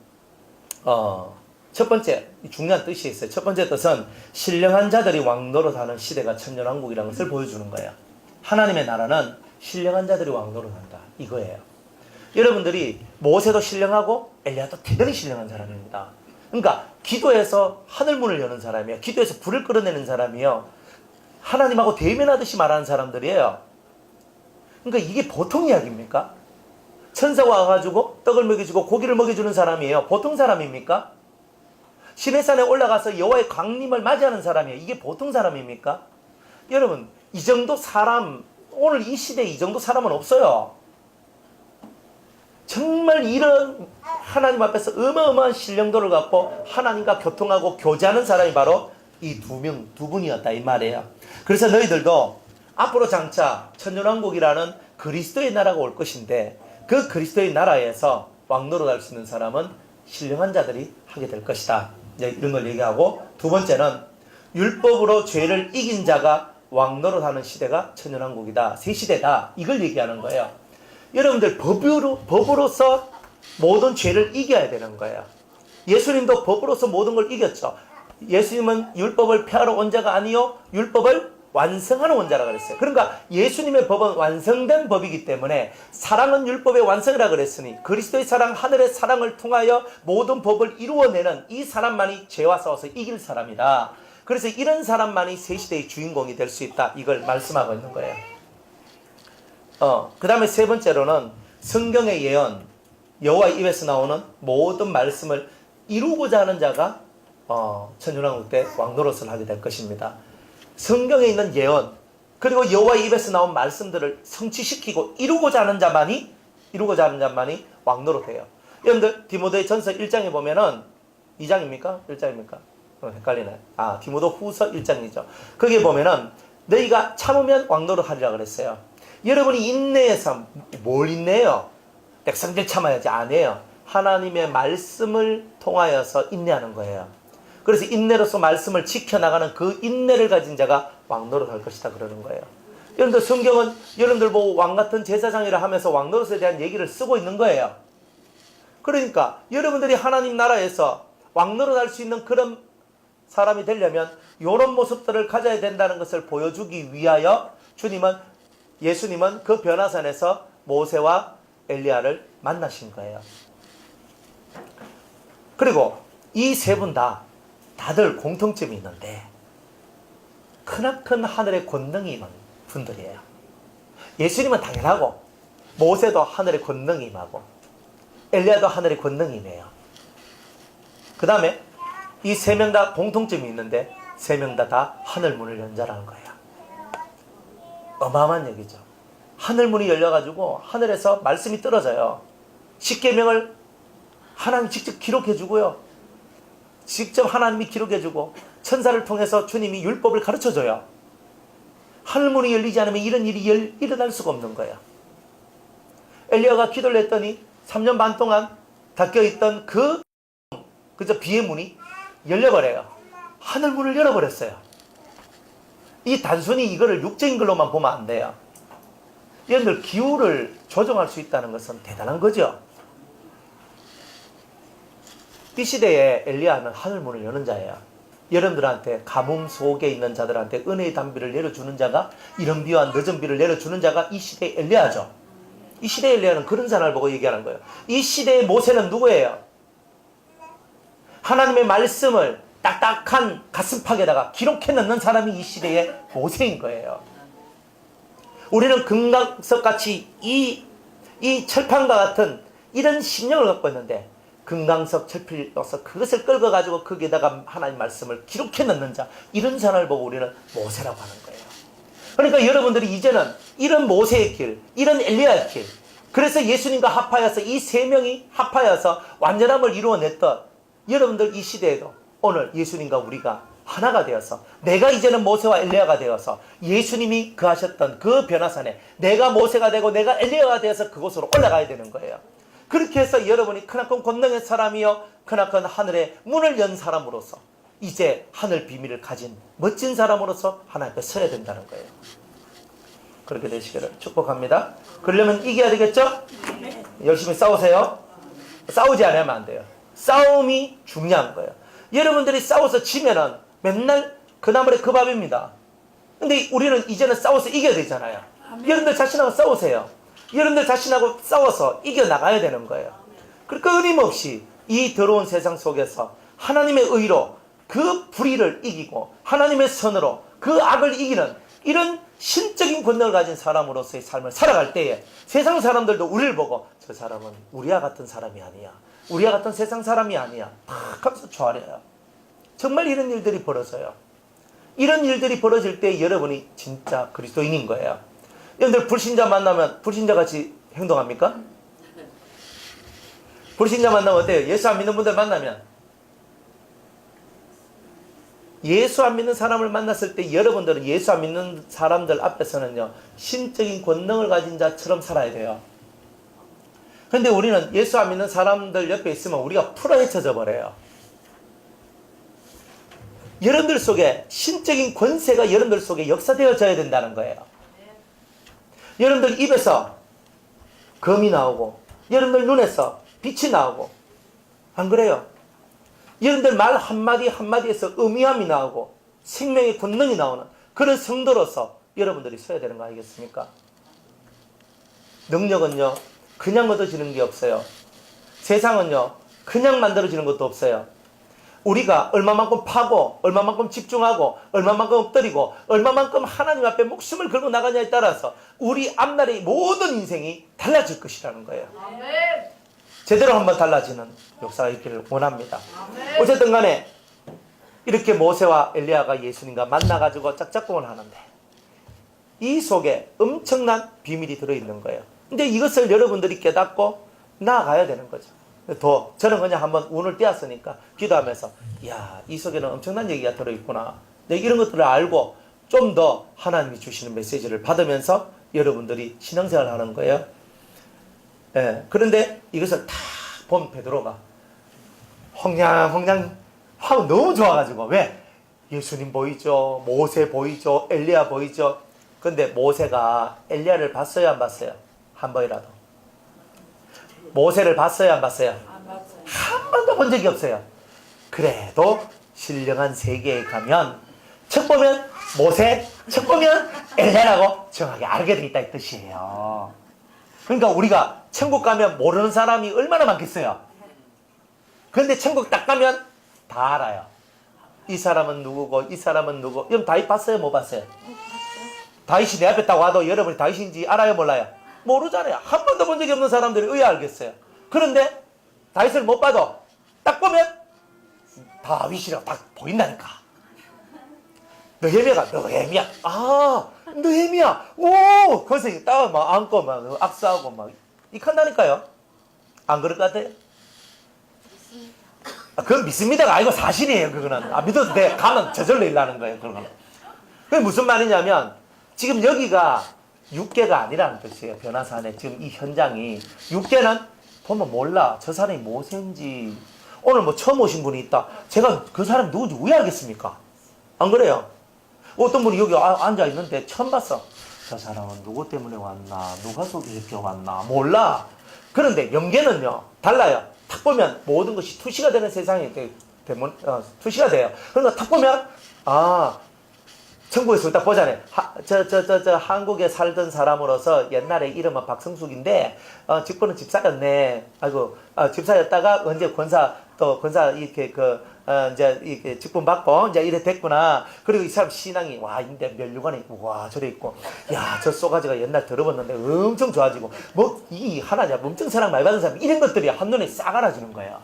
첫 번째 중요한 뜻이 있어요. 첫 번째 뜻은 신령한 자들이 왕노릇하는 시대가 천년왕국이라는 것을 보여주는 거예요. 하나님의 나라는 신령한 자들이 왕노릇한다 이거예요. 여러분들이 모세도 신령하고 엘리야도 대단히 신령한 사람입니다. 그러니까 기도에서 하늘문을 여는 사람이에요. 기도에서 불을 끌어내는 사람이에요. 하나님하고 대면하듯이 말하는 사람들이에요. 그러니까 이게 보통 이야기입니까? 천사가 와가지고 떡을 먹여주고 고기를 먹여주는 사람이에요. 보통 사람입니까? 시내산에 올라가서 여호와의 강림을 맞이하는 사람이에요. 이게 보통 사람입니까? 여러분, 이 정도 사람, 오늘 이 시대에 이 정도 사람은 없어요. 정말 이런 하나님 앞에서 어마어마한 신령도를 갖고 하나님과 교통하고 교제하는 사람이 바로 이 두 분이었다 이 말이에요. 그래서 너희들도 앞으로 장차 천년왕국이라는 그리스도의 나라가 올 것인데 그 그리스도의 나라에서 왕노릇할 수 있는 사람은 신령한 자들이 하게 될 것이다. 이런 걸 얘기하고, 두 번째는 율법으로 죄를 이긴 자가 왕노릇하는 시대가 천년왕국이다. 새 시대다. 이걸 얘기하는 거예요. 여러분들 법으로서 모든 죄를 이겨야 되는 거예요. 예수님도 법으로서 모든 걸 이겼죠. 예수님은 율법을 폐하러 온 자가 아니요 율법을 완성하는 온 자라 그랬어요. 그러니까 예수님의 법은 완성된 법이기 때문에 사랑은 율법의 완성이라 그랬으니 그리스도의 사랑, 하늘의 사랑을 통하여 모든 법을 이루어내는 이 사람만이 죄와 싸워서 이길 사람이다. 그래서 이런 사람만이 새 시대의 주인공이 될 수 있다. 이걸 말씀하고 있는 거예요. 그 다음에 세 번째로는 성경의 예언, 여호와의 입에서 나오는 모든 말씀을 이루고자 하는 자가 천년왕국 때 왕노릇을 하게 될 것입니다. 성경에 있는 예언, 그리고 여호와의 입에서 나온 말씀들을 성취시키고 이루고자 하는 자만이 왕노릇해요. 여러분들 디모데 전서 1장에 보면은 2장입니까? 1장입니까? 헷갈리네. 디모데 후서 1장이죠. 거기에 보면은 너희가 참으면 왕노릇하리라 그랬어요. 여러분이 인내해서 뭘 인내해요? 백성들 참아야지. 안 해요. 하나님의 말씀을 통하여서 인내하는 거예요. 그래서 인내로서 말씀을 지켜나가는 그 인내를 가진 자가 왕노릇할 것이다 그러는 거예요. 여러분들 성경은 여러분들 보고 왕같은 제사장이라 하면서 왕노릇에 대한 얘기를 쓰고 있는 거예요. 그러니까 여러분들이 하나님 나라에서 왕노릇할 수 있는 그런 사람이 되려면 이런 모습들을 가져야 된다는 것을 보여주기 위하여 예수님은 그 변화산에서 모세와 엘리야를 만나신 거예요. 그리고 이 세 분 다들 공통점이 있는데 크나큰 하늘의 권능이 임한 분들이에요. 예수님은 당연하고 모세도 하늘의 권능이 임하고 엘리야도 하늘의 권능이 임해요. 그 다음에 이 세 명 다 공통점이 있는데 세 명 다 하늘문을 연 자라는 거예요. 어마어마한 얘기죠. 하늘문이 열려가지고 하늘에서 말씀이 떨어져요. 십계명을 하나님 직접 기록해주고요. 직접 하나님이 기록해주고 천사를 통해서 주님이 율법을 가르쳐줘요. 하늘문이 열리지 않으면 이런 일이 일어날 수가 없는 거예요. 엘리야가 기도를 했더니 3년 반 동안 닫혀있던 그저 비의 문이 열려버려요. 하늘문을 열어버렸어요. 이 단순히 이거를 육적인 걸로만 보면 안 돼요. 여러분들 기후를 조정할 수 있다는 것은 대단한 거죠. 이 시대에 엘리야는 하늘문을 여는 자예요. 여러분들한테 가뭄 속에 있는 자들한테 은혜의 단비를 내려주는 자가, 이른 비와 늦은 비를 내려주는 자가 이 시대의 엘리야죠. 이 시대의 엘리야는 그런 사람을 보고 얘기하는 거예요. 이 시대의 모세는 누구예요? 하나님의 말씀을 딱딱한 가슴팍에다가 기록해 넣는 사람이 이 시대의 모세인 거예요. 우리는 금강석같이 이 철판과 같은 이런 심령을 갖고 있는데 금강석 철필 넣어서 그것을 끌어가지고 거기에다가 하나님 말씀을 기록해 넣는 자, 이런 사람을 보고 우리는 모세라고 하는 거예요. 그러니까 여러분들이 이제는 이런 모세의 길, 이런 엘리야의 길, 그래서 예수님과 합하여서 이 세 명이 합하여서 완전함을 이루어냈던 여러분들 이 시대에도 오늘 예수님과 우리가 하나가 되어서 내가 이제는 모세와 엘리야가 되어서 예수님이 그하셨던 그 변화산에 내가 모세가 되고 내가 엘리야가 되어서 그곳으로 올라가야 되는 거예요. 그렇게 해서 여러분이 크나큰 권능의 사람이요 크나큰 하늘의 문을 연 사람으로서 이제 하늘 비밀을 가진 멋진 사람으로서 하나님 앞에 서야 된다는 거예요. 그렇게 되시기를 축복합니다. 그러려면 이겨야 되겠죠? 열심히 싸우세요. 싸우지 않으면 안 돼요. 싸움이 중요한 거예요. 여러분들이 싸워서 지면은 맨날 그 나물에 그 밥입니다. 근데 우리는 이제는 싸워서 이겨야 되잖아요. 여러분들 자신하고 싸우세요. 여러분들 자신하고 싸워서 이겨나가야 되는 거예요. 그러니까 끊임없이 이 더러운 세상 속에서 하나님의 의로 그 불의를 이기고 하나님의 선으로 그 악을 이기는 이런 신적인 권능을 가진 사람으로서의 삶을 살아갈 때에 세상 사람들도 우리를 보고 저 사람은 우리와 같은 사람이 아니야. 우리와 같은 세상 사람이 아니야. 팍 하면서 좋아해요. 정말 이런 일들이 벌어져요. 이런 일들이 벌어질 때 여러분이 진짜 그리스도인인 거예요. 여러분들 불신자 만나면 불신자같이 행동합니까? 불신자 만나면 어때요? 예수 안 믿는 분들 만나면 예수 안 믿는 사람을 만났을 때 여러분들은 예수 안 믿는 사람들 앞에서는요 신적인 권능을 가진 자처럼 살아야 돼요. 그런데 우리는 예수 안 믿는 사람들 옆에 있으면 우리가 풀어헤쳐져 버려요. 여러분들 속에 신적인 권세가 여러분들 속에 역사되어져야 된다는 거예요. 여러분들 입에서 검이 나오고 여러분들 눈에서 빛이 나오고 안 그래요? 여러분들 말 한마디 한마디에서 의미함이 나오고 생명의 권능이 나오는 그런 성도로서 여러분들이 서야 되는 거 아니겠습니까? 능력은요 그냥 얻어지는 게 없어요. 세상은요 그냥 만들어지는 것도 없어요. 우리가 얼마만큼 파고 얼마만큼 집중하고 얼마만큼 엎드리고 얼마만큼 하나님 앞에 목숨을 걸고 나가냐에 따라서 우리 앞날의 모든 인생이 달라질 것이라는 거예요. 제대로 한번 달라지는 역사가 있기를 원합니다. 어쨌든 간에 이렇게 모세와 엘리야가 예수님과 만나가지고 짝짝꿍을 하는데 이 속에 엄청난 비밀이 들어있는 거예요. 근데 이것을 여러분들이 깨닫고 나아가야 되는 거죠. 더 저는 그냥 한번 운을 띄었으니까 기도하면서 이야 이 속에는 엄청난 얘기가 들어있구나. 네, 이런 것들을 알고 좀 더 하나님이 주시는 메시지를 받으면서 여러분들이 신앙생활을 하는 거예요. 예, 그런데 이것을 다 본 베드로가 홍냥 하고 너무 좋아가지고 왜? 예수님 보이죠? 모세 보이죠? 엘리야 보이죠? 근데 모세가 엘리야를 봤어요 안 봤어요? 한 번이라도. 모세를 봤어요 안 봤어요? 한 번도 본 적이 없어요. 그래도 신령한 세계에 가면 첫 보면 모세, 첫 보면 엘리야라고 정확히 알게 돼 있다 이 뜻이에요. 그러니까 우리가 천국 가면 모르는 사람이 얼마나 많겠어요. 그런데 천국 딱 가면 다 알아요. 이 사람은 누구고 이 사람은 누구. 여러분 다윗 봤어요 못 봤어요? 다윗이 내 앞에 딱 와도 여러분이 다윗인지 알아요 몰라요? 모르잖아요. 한 번도 본 적이 없는 사람들이 왜 알겠어요? 그런데 다윗을 못 봐도 딱 보면 다윗이라고 딱 보인다니까. 느헤미야가 느헤미야. 아 느헤미야. 오 거기서 딱 막 안고 막 악수하고 막 이칸다니까요. 안 그럴 것 같아요? 그건 믿습니다가 아니고 사실이에요. 그거는 믿어도 돼. 가면 저절로 일어나는 거예요. 그거는. 그게 무슨 말이냐면 지금 여기가 육계가 아니라는 뜻이에요. 변화산에 지금 이 현장이 육계는 보면 몰라. 저 사람이 무엇인지. 오늘 뭐 처음 오신 분이 있다. 제가 그 사람이 누군지 왜 알겠습니까? 안 그래요? 어떤 분이 여기 앉아 있는데 처음 봤어. 저 사람은 누구 때문에 왔나? 누가 소개시켜 왔나? 몰라. 그런데 영계는요 달라요. 탁 보면 모든 것이 투시가 되는 세상이 투시가 돼요. 그러니까 탁 보면 천국에서 딱 보잖아요. 저 한국에 살던 사람으로서 옛날에 이름은 박성숙인데 직분은 집사였네. 아이고 집사였다가 언제 권사 이렇게 이제 이렇게 직분 받고 이제 이래 됐구나. 그리고 이 사람 신앙이 와 인데 멸류관에 와 저래 있고 야 저 쏘가지가 옛날 들어봤는데 엄청 좋아지고 뭐 이 하나냐 엄청 사랑 많이 받은 사람 이런 것들이 한눈에 싹 알아지는 거예요.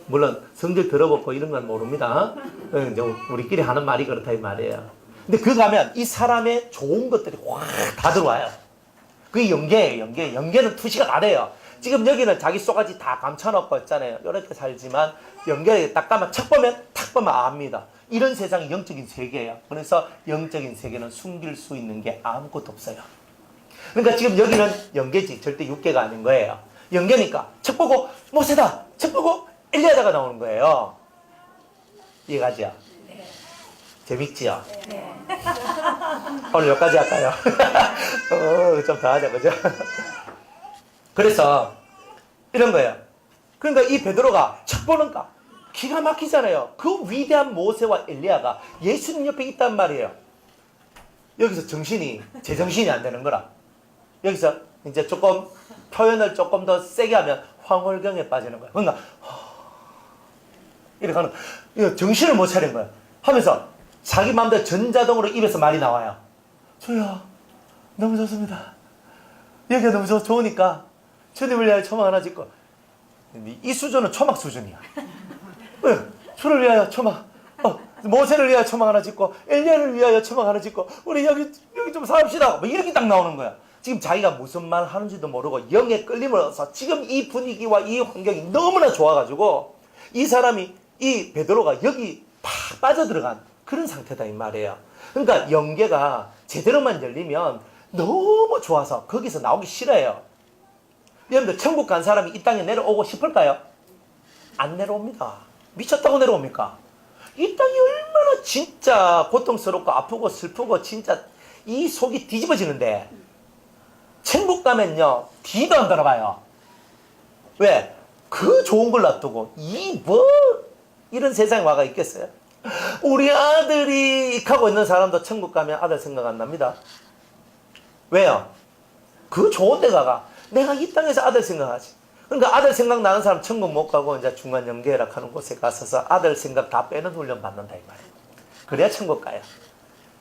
물론 성질 들어보고 이런 건 모릅니다. 이제 우리끼리 하는 말이 그렇다 이 말이에요. 근데 그 가면 이 사람의 좋은 것들이 확 다 들어와요. 그게 연계예요. 연계는 투시가 다 돼요. 지금 여기는 자기 쏘가지 다 감춰놓고 있잖아요. 이렇게 살지만 연계를 딱 가면 탁 보면 압니다. 이런 세상이 영적인 세계예요. 그래서 영적인 세계는 숨길 수 있는 게 아무것도 없어요. 그러니까 지금 여기는 연계지 절대 육계가 아닌 거예요. 연계니까 책 보고 모세다, 책 보고 엘리야다가 나오는 거예요. 이해가죠? 네. 재밌지요? 네. 오늘 여기까지 할까요? 좀 더 하자, 그죠? 그래서 이런 거예요. 그러니까 이 베드로가 책 보는가 기가 막히잖아요. 그 위대한 모세와 엘리야가 예수님 옆에 있단 말이에요. 여기서 제정신이 안 되는 거라. 여기서 이제 조금 표현을 조금 더 세게 하면 황홀경에 빠지는 거야. 그러니까 이렇게 하는 거야. 정신을 못 차린 거야. 하면서 자기 마음대로 전자동으로 입에서 말이 나와요. 주여 너무 좋습니다. 여기가 너무 좋으니까 주님을 위하여 초막 하나 짓고. 이 수준은 초막 수준이야. 주를 위하여 초막, 모세를 위하여 초막 하나 짓고 엘리야를 위하여 초막 하나 짓고 우리 여기 좀 삽시다. 뭐 이렇게 딱 나오는 거야. 지금 자기가 무슨 말 하는지도 모르고 영의 끌림을 얻어서 지금 이 분위기와 이 환경이 너무나 좋아가지고 이 사람이 이 베드로가 여기 팍 빠져들어간 그런 상태다 이 말이에요. 그러니까 영계가 제대로만 열리면 너무 좋아서 거기서 나오기 싫어요. 여러분들 천국 간 사람이 이 땅에 내려오고 싶을까요? 안 내려옵니다. 미쳤다고 내려옵니까? 이 땅이 얼마나 진짜 고통스럽고 아프고 슬프고 진짜 이 속이 뒤집어지는데 천국 가면요 뒤도 안 돌아봐요. 왜? 그 좋은 걸 놔두고 이런 세상에 와가 있겠어요? 우리 아들이 하고 있는 사람도 천국 가면 아들 생각 안 납니다. 왜요? 그 좋은 데 가가 내가 이 땅에서 아들 생각하지. 그러니까 아들 생각 나는 사람 천국 못 가고 이제 중간 영계락 하는 곳에 가서서 아들 생각 다 빼는 훈련 받는다 이 말이에요. 그래야 천국 가요.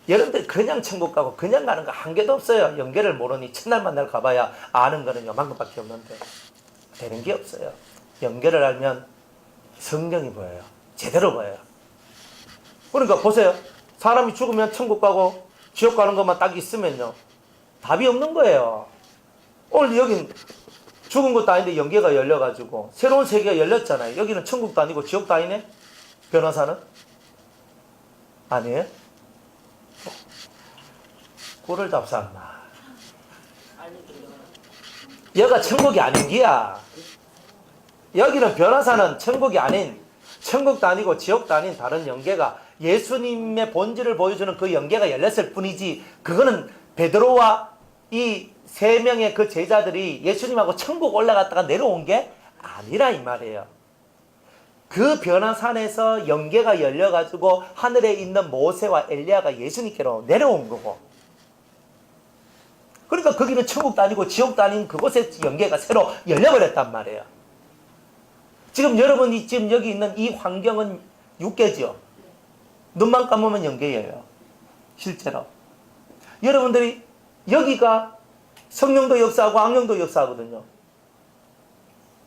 여러분들 그냥 천국 가고 그냥 가는 거 한 개도 없어요. 영계를 모르니 첫날 만날 가봐야 아는 거는 요만큼밖에 없는데 되는 게 없어요. 영계를 알면 성경이 보여요. 제대로 보여요. 그러니까 보세요. 사람이 죽으면 천국 가고 지옥 가는 것만 딱 있으면요 답이 없는 거예요. 오늘 여긴 죽은 것도 아닌데 영계가 열려가지고 새로운 세계가 열렸잖아요. 여기는 천국도 아니고 지옥도 아니네? 변호사는? 아니에요? 꿀을 잡쌌나? 여가 천국이 아닌 기야. 여기는 변호사는 천국이 아닌, 천국도 아니고 지옥도 아닌 다른 영계가 예수님의 본질을 보여주는 그 영계가 열렸을 뿐이지, 그거는 베드로와 이 세 명의 그 제자들이 예수님하고 천국 올라갔다가 내려온 게 아니라 이 말이에요. 그 변화산에서 영계가 열려가지고 하늘에 있는 모세와 엘리야가 예수님께로 내려온 거고, 그러니까 거기는 천국도 아니고 지옥도 아닌 그곳에 영계가 새로 열려버렸단 말이에요. 지금 여러분이 지금 여기 있는 이 환경은 육계죠. 눈만 감으면 영계예요. 실제로. 여러분들이 여기가 성령도 역사하고 악령도 역사하거든요.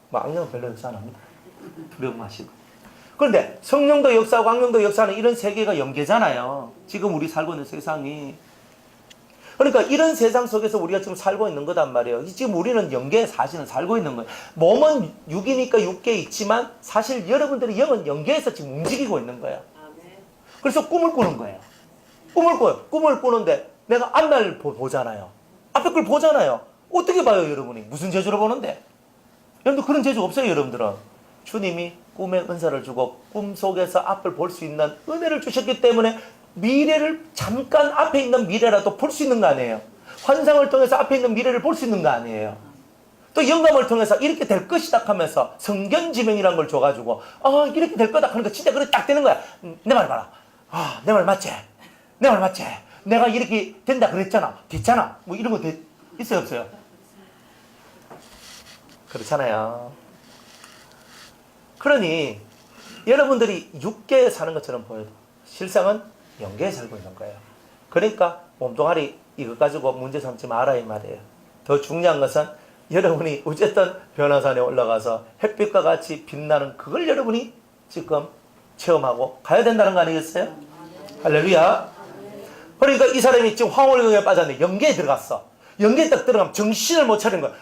뭐 악령은 별로 역사 안 합니다. 두려움 마시고. 그런데 성령도 역사하고 악령도 역사하는 이런 세계가 영계잖아요. 지금 우리 살고 있는 세상이. 그러니까 이런 세상 속에서 우리가 지금 살고 있는 거단 말이에요. 지금 우리는 영계에 사실은 살고 있는 거예요. 몸은 육이니까 육계에 있지만 사실 여러분들이 영은 영계에서 지금 움직이고 있는 거예요. 그래서 꿈을 꾸는 거예요. 꿈을 꿔요. 꿈을 꾸는데 내가 앞날 보잖아요. 앞에 걸 보잖아요. 어떻게 봐요, 여러분이? 무슨 재주로 보는데? 여러분들 그런 재주 없어요, 여러분들은. 주님이 꿈의 은사를 주고 꿈 속에서 앞을 볼 수 있는 은혜를 주셨기 때문에 미래를 잠깐 앞에 있는 미래라도 볼 수 있는 거 아니에요. 환상을 통해서 앞에 있는 미래를 볼 수 있는 거 아니에요. 또 영감을 통해서 이렇게 될 것이다 하면서 성견지명이라는 걸 줘가지고 이렇게 될 거다 하니까 진짜 그래 딱 되는 거야. 내 말 봐라. 내 말 맞지? 내 말 맞지? 내가 이렇게 된다 그랬잖아. 됐잖아. 뭐 이런 거 있어요 없어요? 그렇잖아요. 그러니 여러분들이 육계에 사는 것처럼 보여도 실상은 영계에 살고 있는 거예요. 그러니까 몸뚱아리 이거 가지고 문제 삼지 마라 이 말이에요. 더 중요한 것은 여러분이 어쨌든 변화산에 올라가서 햇빛과 같이 빛나는 그걸 여러분이 지금 체험하고 가야 된다는 거 아니겠어요? 할렐루야. 그러니까 이 사람이 지금 황홀경에 빠졌는데 연계에 들어갔어. 연계에 딱 들어가면 정신을 못 차리는 거야.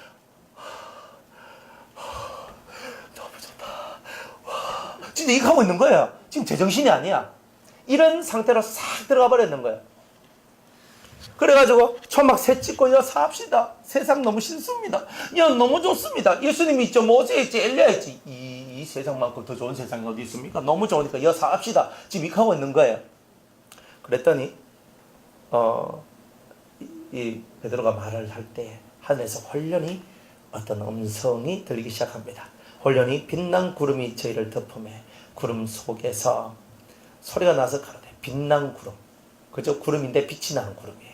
너무 좋다. 진짜 이거 하고 있는 거예요. 지금 제정신이 아니야. 이런 상태로 싹 들어가 버렸는 거예요. 그래가지고 초막 새 찍고 야 삽시다. 세상 너무 싫습니다. 야 너무 좋습니다. 예수님이 좀 어제 했지 엘리야 했지. 이 세상만큼 더 좋은 세상이 어디 있습니까? 너무 좋으니까 야 삽시다. 지금 이렇게 하고 있는 거예요. 그랬더니 이 베드로가 말을 할 때 하늘에서 홀련히 어떤 음성이 들리기 시작합니다. 홀련히 빛난 구름이 저희를 덮음에 구름 속에서 소리가 나서 가로되 빛난 구름. 그저 구름인데 빛이 나는 구름이에요.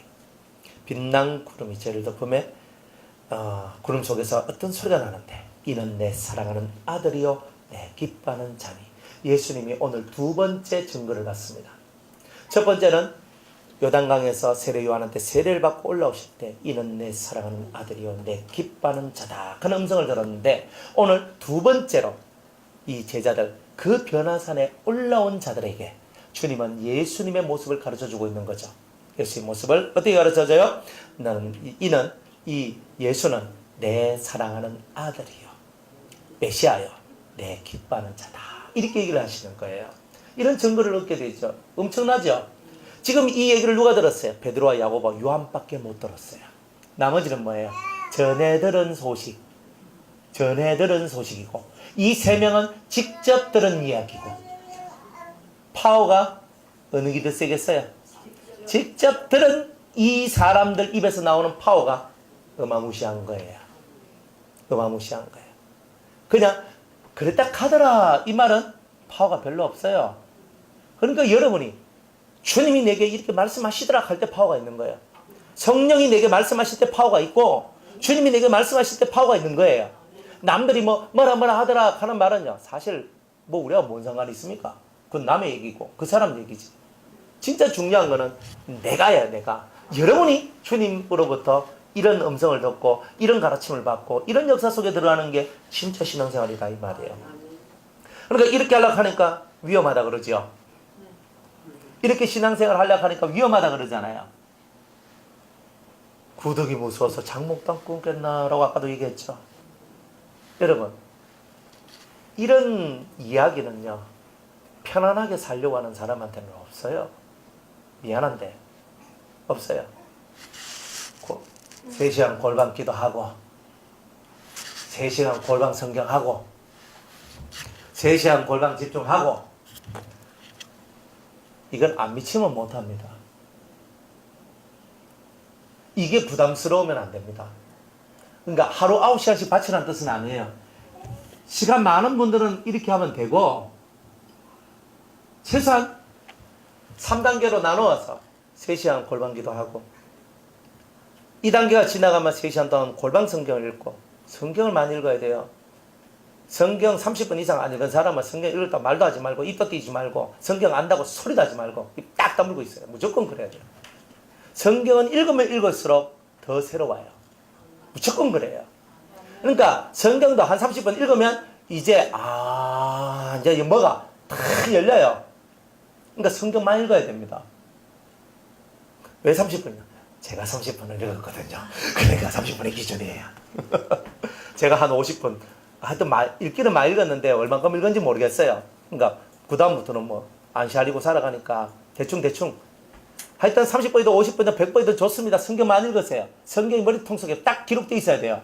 빛난 구름이 저희를 덮음에 구름 속에서 어떤 소리가 나는데 이는 내 사랑하는 아들이요 내 기뻐하는 자니. 예수님이 오늘 두 번째 증거를 받습니다. 첫 번째는 요단강에서 세례 요한한테 세례를 받고 올라오실 때 이는 내 사랑하는 아들이요 내 기뻐하는 자다. 그런 음성을 들었는데 오늘 두 번째로 이 제자들 그 변화산에 올라온 자들에게 주님은 예수님의 모습을 가르쳐주고 있는 거죠. 예수의 모습을 어떻게 가르쳐줘요? 이는 이 예수는 내 사랑하는 아들이요 메시아요 내 기뻐하는 자다. 이렇게 얘기를 하시는 거예요. 이런 증거를 얻게 되죠. 엄청나죠? 지금 이 얘기를 누가 들었어요? 베드로와 야고보, 요한밖에 못 들었어요. 나머지는 뭐예요? 전해 들은 소식. 전해 들은 소식이고 이 세 명은 직접 들은 이야기고 파워가 어느 게 더 세겠어요? 직접 들은 이 사람들 입에서 나오는 파워가 어마무시한 거예요. 어마무시한 거예요. 그냥 그랬다 카더라 이 말은 파워가 별로 없어요. 그러니까 여러분이 주님이 내게 이렇게 말씀하시더라 할 때 파워가 있는 거예요. 성령이 내게 말씀하실 때 파워가 있고 주님이 내게 말씀하실 때 파워가 있는 거예요. 남들이 뭐라 하더라 하는 말은요 사실 우리가 뭔 상관이 있습니까? 그건 남의 얘기고 그 사람 얘기지. 진짜 중요한 거는 내가야 내가. 여러분이 주님으로부터 이런 음성을 듣고 이런 가르침을 받고 이런 역사 속에 들어가는 게 진짜 신앙생활이다 이 말이에요. 그러니까 이렇게 하려고 하니까 위험하다 그러죠. 이렇게 신앙생활 하려고 하니까 위험하다 그러잖아요. 구덕이 무서워서 장목당 끊겠나라고 아까도 얘기했죠. 여러분 이런 이야기는요 편안하게 살려고 하는 사람한테는 없어요. 미안한데 없어요. 3시간 골방 기도하고 3시간 골방 성경하고 3시간 골방 집중하고 이건 안 미치면 못합니다. 이게 부담스러우면 안 됩니다. 그러니까 하루 9시간씩 바치라는 뜻은 아니에요. 시간 많은 분들은 이렇게 하면 되고 최소한 3단계로 나누어서 3시간 골방 기도하고 2단계가 지나가면 3시간 동안 골방 성경을 읽고 성경을 많이 읽어야 돼요. 성경 30분 이상 안 읽은 사람은 성경 읽을까 말도 하지 말고 입도 띄지 말고 성경 안다고 소리도 하지 말고 입 딱 다물고 있어요. 무조건 그래야 돼요. 성경은 읽으면 읽을수록 더 새로워요. 무조건 그래요. 그러니까 성경도 한 30분 읽으면 이제 이제 뭐가 다 열려요. 그러니까 성경 많이 읽어야 됩니다. 왜 30분이요? 제가 30분을 읽었거든요. 그러니까 30분이 기준이에요. 제가 한 50분 하여튼 읽기는 많이 읽었는데 얼만큼 읽은지 모르겠어요. 그러니까 그 다음부터는 안 시알리고 살아가니까 대충 하여튼 30번이든 50번이든 100번이든 좋습니다. 성경 많이 읽으세요. 성경이 머리통 속에 딱 기록되어 있어야 돼요.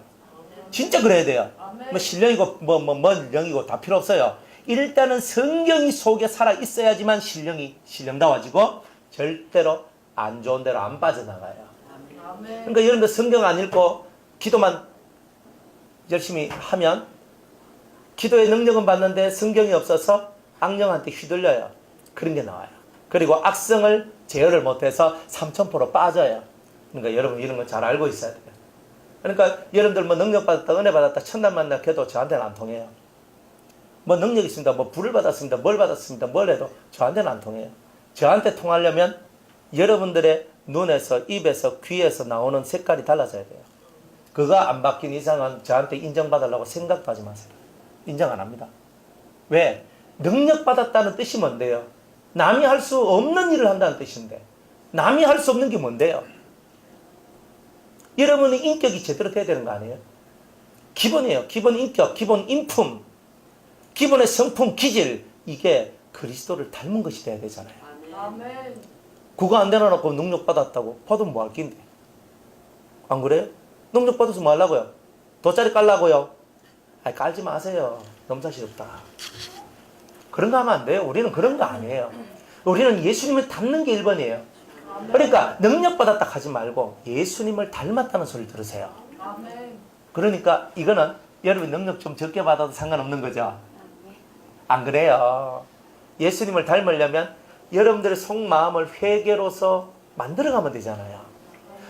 진짜 그래야 돼요. 신령이고 뭔 영이고 다 필요 없어요. 일단은 성경이 속에 살아 있어야지만 신령다워지고 절대로 안 좋은 데로 안 빠져나가요. 그러니까 여러분들 성경 안 읽고 기도만 열심히 하면 기도의 능력은 받는데 성경이 없어서 악령한테 휘둘려요. 그런 게 나와요. 그리고 악성을 제어를 못해서 3000% 빠져요. 그러니까 여러분 이런 거 잘 알고 있어야 돼요. 그러니까 여러분들 능력 받았다 은혜 받았다 천당 만나 해도 저한테는 안 통해요. 능력 있습니다. 불을 받았습니다. 뭘 받았습니다. 뭘 해도 저한테는 안 통해요. 저한테 통하려면 여러분들의 눈에서 입에서 귀에서 나오는 색깔이 달라져야 돼요. 그거 안 바뀐 이상은 저한테 인정받으려고 생각도 하지 마세요. 인정 안 합니다. 왜? 능력 받았다는 뜻이 뭔데요? 남이 할 수 없는 일을 한다는 뜻인데 남이 할 수 없는 게 뭔데요? 여러분의 인격이 제대로 돼야 되는 거 아니에요? 기본이에요. 기본 인격, 기본 인품, 기본의 성품, 기질. 이게 그리스도를 닮은 것이 돼야 되잖아요. 아멘. 그거 안 되놔놓고 능력 받았다고 받으면 뭐 할 낀데? 안 그래요? 능력 받아서 뭐 하려고요? 돗자리 깔라고요? 아니, 깔지 마세요. 넘사시 없다. 그런 거 하면 안 돼요. 우리는 그런 거 아니에요. 우리는 예수님을 닮는 게 1번이에요. 그러니까 능력 받았다 하지 말고 예수님을 닮았다는 소리를 들으세요. 아멘. 그러니까 이거는 여러분 능력 좀 적게 받아도 상관없는 거죠. 안 그래요. 예수님을 닮으려면 여러분들의 속마음을 회개로서 만들어가면 되잖아요.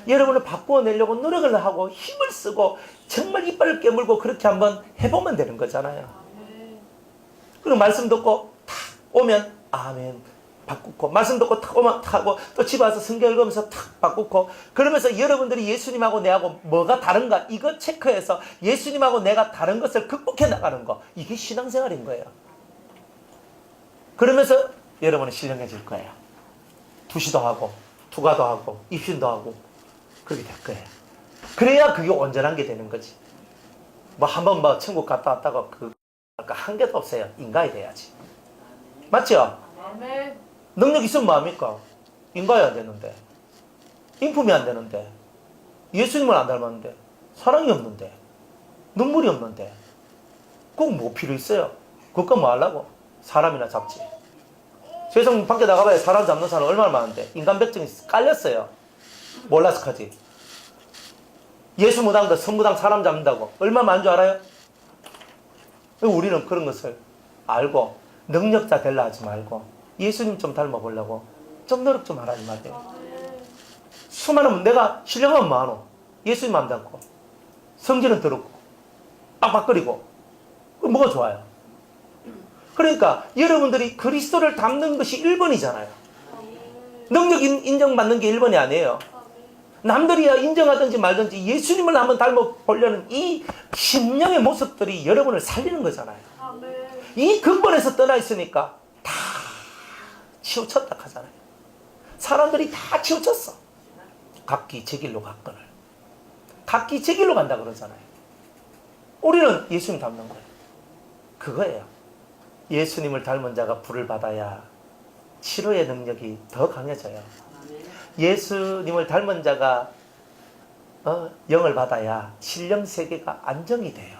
여러분을 바꾸어내려고 노력을 하고 힘을 쓰고 정말 이빨을 깨물고 그렇게 한번 해보면 되는 거잖아요. 그리고 말씀 듣고 탁 오면 아멘 바꾸고, 말씀 듣고 탁 오면 탁 하고, 또 집에 와서 성경 읽으면서 탁 바꾸고, 그러면서 여러분들이 예수님하고 내하고 뭐가 다른가 이거 체크해서 예수님하고 내가 다른 것을 극복해 나가는 거, 이게 신앙생활인 거예요. 그러면서 여러분은 신령해질 거예요. 투시도 하고 투가도 하고 입신도 하고 그렇게 될 거예요. 그래야 그게 온전한 게 되는 거지. 뭐 한번 뭐 천국 갔다 왔다가 그 한 개도 없어요. 인간이 돼야지. 맞죠? 아멘. 능력 있으면 뭐합니까? 인간이 안 되는데, 인품이 안 되는데, 예수님을 안 닮았는데, 사랑이 없는데, 눈물이 없는데, 꼭 뭐 필요 있어요? 그거 뭐 하려고? 사람이나 잡지. 세상 밖에 나가봐야 사람 잡는 사람 얼마나 많은데, 인간백증이 깔렸어요. 몰라서 하지. 예수무당도 선무당 사람 잡는다고 얼마나 많은 줄 알아요? 우리는 그런 것을 알고 능력자 되려 하지 말고 예수님 좀 닮아보려고 좀 노력 좀 하라는 말이에요. 수많은 내가 신령하면 많어. 예수님 안 닮고 성질은 더럽고 빡빡거리고 뭐가 좋아요? 그러니까 여러분들이 그리스도를 닮는 것이 1번이잖아요. 능력 인정받는 게 1번이 아니에요. 남들이야 인정하든지 말든지 예수님을 한번 닮아보려는 이 심령의 모습들이 여러분을 살리는 거잖아요. 이 근본에서 떠나 있으니까 다 치우쳤다 하잖아요. 사람들이 다 치우쳤어. 각기 제 길로 갔거늘. 각기 제 길로 간다 그러잖아요. 우리는 예수님 닮는 거예요. 그거예요. 예수님을 닮은 자가 불을 받아야 치료의 능력이 더 강해져요. 예수님을 닮은 자가 영을 받아야 신령 세계가 안정이 돼요.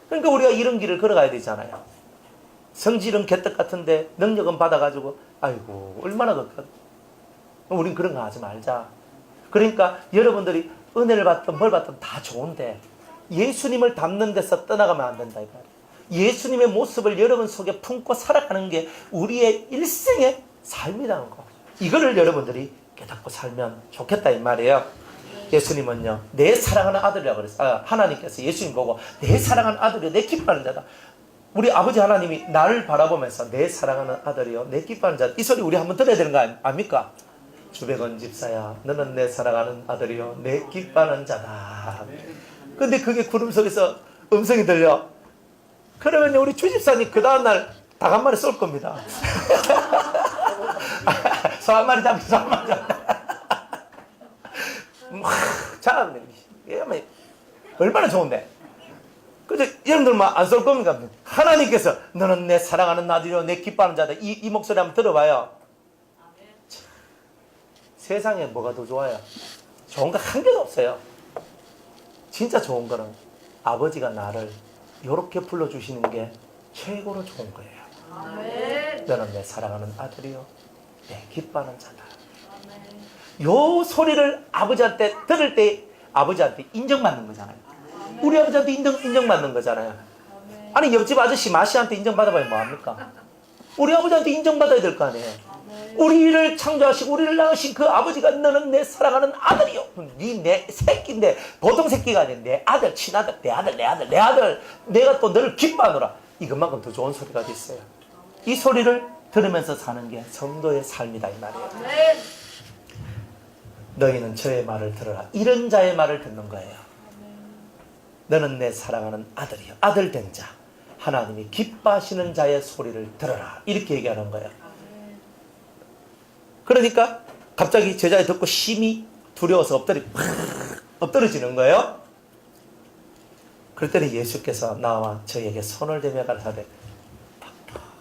그러니까 우리가 이런 길을 걸어가야 되잖아요. 성질은 개떡 같은데 능력은 받아가지고 아이고 얼마나 그렇거든. 우린 그런 거 하지 말자. 그러니까 여러분들이 은혜를 받든 뭘 받든 다 좋은데 예수님을 닮는 데서 떠나가면 안 된다 이 말이에요. 예수님의 모습을 여러분 속에 품고 살아가는 게 우리의 일생의 삶이라는 거. 이거를 여러분들이 깨닫고 살면 좋겠다 이 말이에요. 예수님은요 내 사랑하는 아들이라고 그랬어요. 하나님께서 예수님 보고 내 사랑하는 아들이요 내 기뻐하는 자다. 우리 아버지 하나님이 나를 바라보면서 내 사랑하는 아들이요 내 기뻐하는 자다. 이 소리 우리 한번 들어야 되는 거 아닙니까? 주백원 집사야 너는 내 사랑하는 아들이요 내 기뻐하는 자다. 근데 그게 구름 속에서 음성이 들려. 그러면 우리 주집사님 그 다음날 닭 한 마리 쏠 겁니다. 소 한 마리 잡고 소 한 마리 잡고 잘하네. 얼마나 좋은데. 근데 여러분들 안 쏠 겁니까? 하나님께서 너는 내 사랑하는 아들이요 내 기뻐하는 자다. 이 목소리 한번 들어봐요. 세상에 뭐가 더 좋아요? 좋은 거 한 개도 없어요. 진짜 좋은 거는 아버지가 나를 이렇게 불러주시는 게 최고로 좋은 거예요. 아멘. 너는 내 사랑하는 아들이요 내 기뻐하는 자다. 요 소리를 아버지한테 들을 때 아버지한테 인정받는 거잖아요. 우리 아버지한테 인정받는 거잖아요. 아니 옆집 아저씨 마씨한테 인정받아봐야 뭐합니까? 우리 아버지한테 인정받아야 될 거 아니에요. 우리를 창조하시고 우리를 낳으신 그 아버지가 너는 내 사랑하는 아들이요. 네 내 새끼인데 보통 새끼가 아니라 내 아들 친아들 내 아들 내가 또 너를 기뻐하노라. 이것만큼 더 좋은 소리가 어디 있어요. 이 소리를 들으면서 사는 게 성도의 삶이다 이 말이에요. 너희는 저의 말을 들어라. 이런 자의 말을 듣는 거예요. 너는 내 사랑하는 아들이요 아들 된 자 하나님이 기뻐하시는 자의 소리를 들어라. 이렇게 얘기하는 거예요. 그러니까 갑자기 제자에 듣고 심히 두려워서 엎드러지는 거예요. 그랬더니 예수께서 나와 저에게 손을 대며 가라사대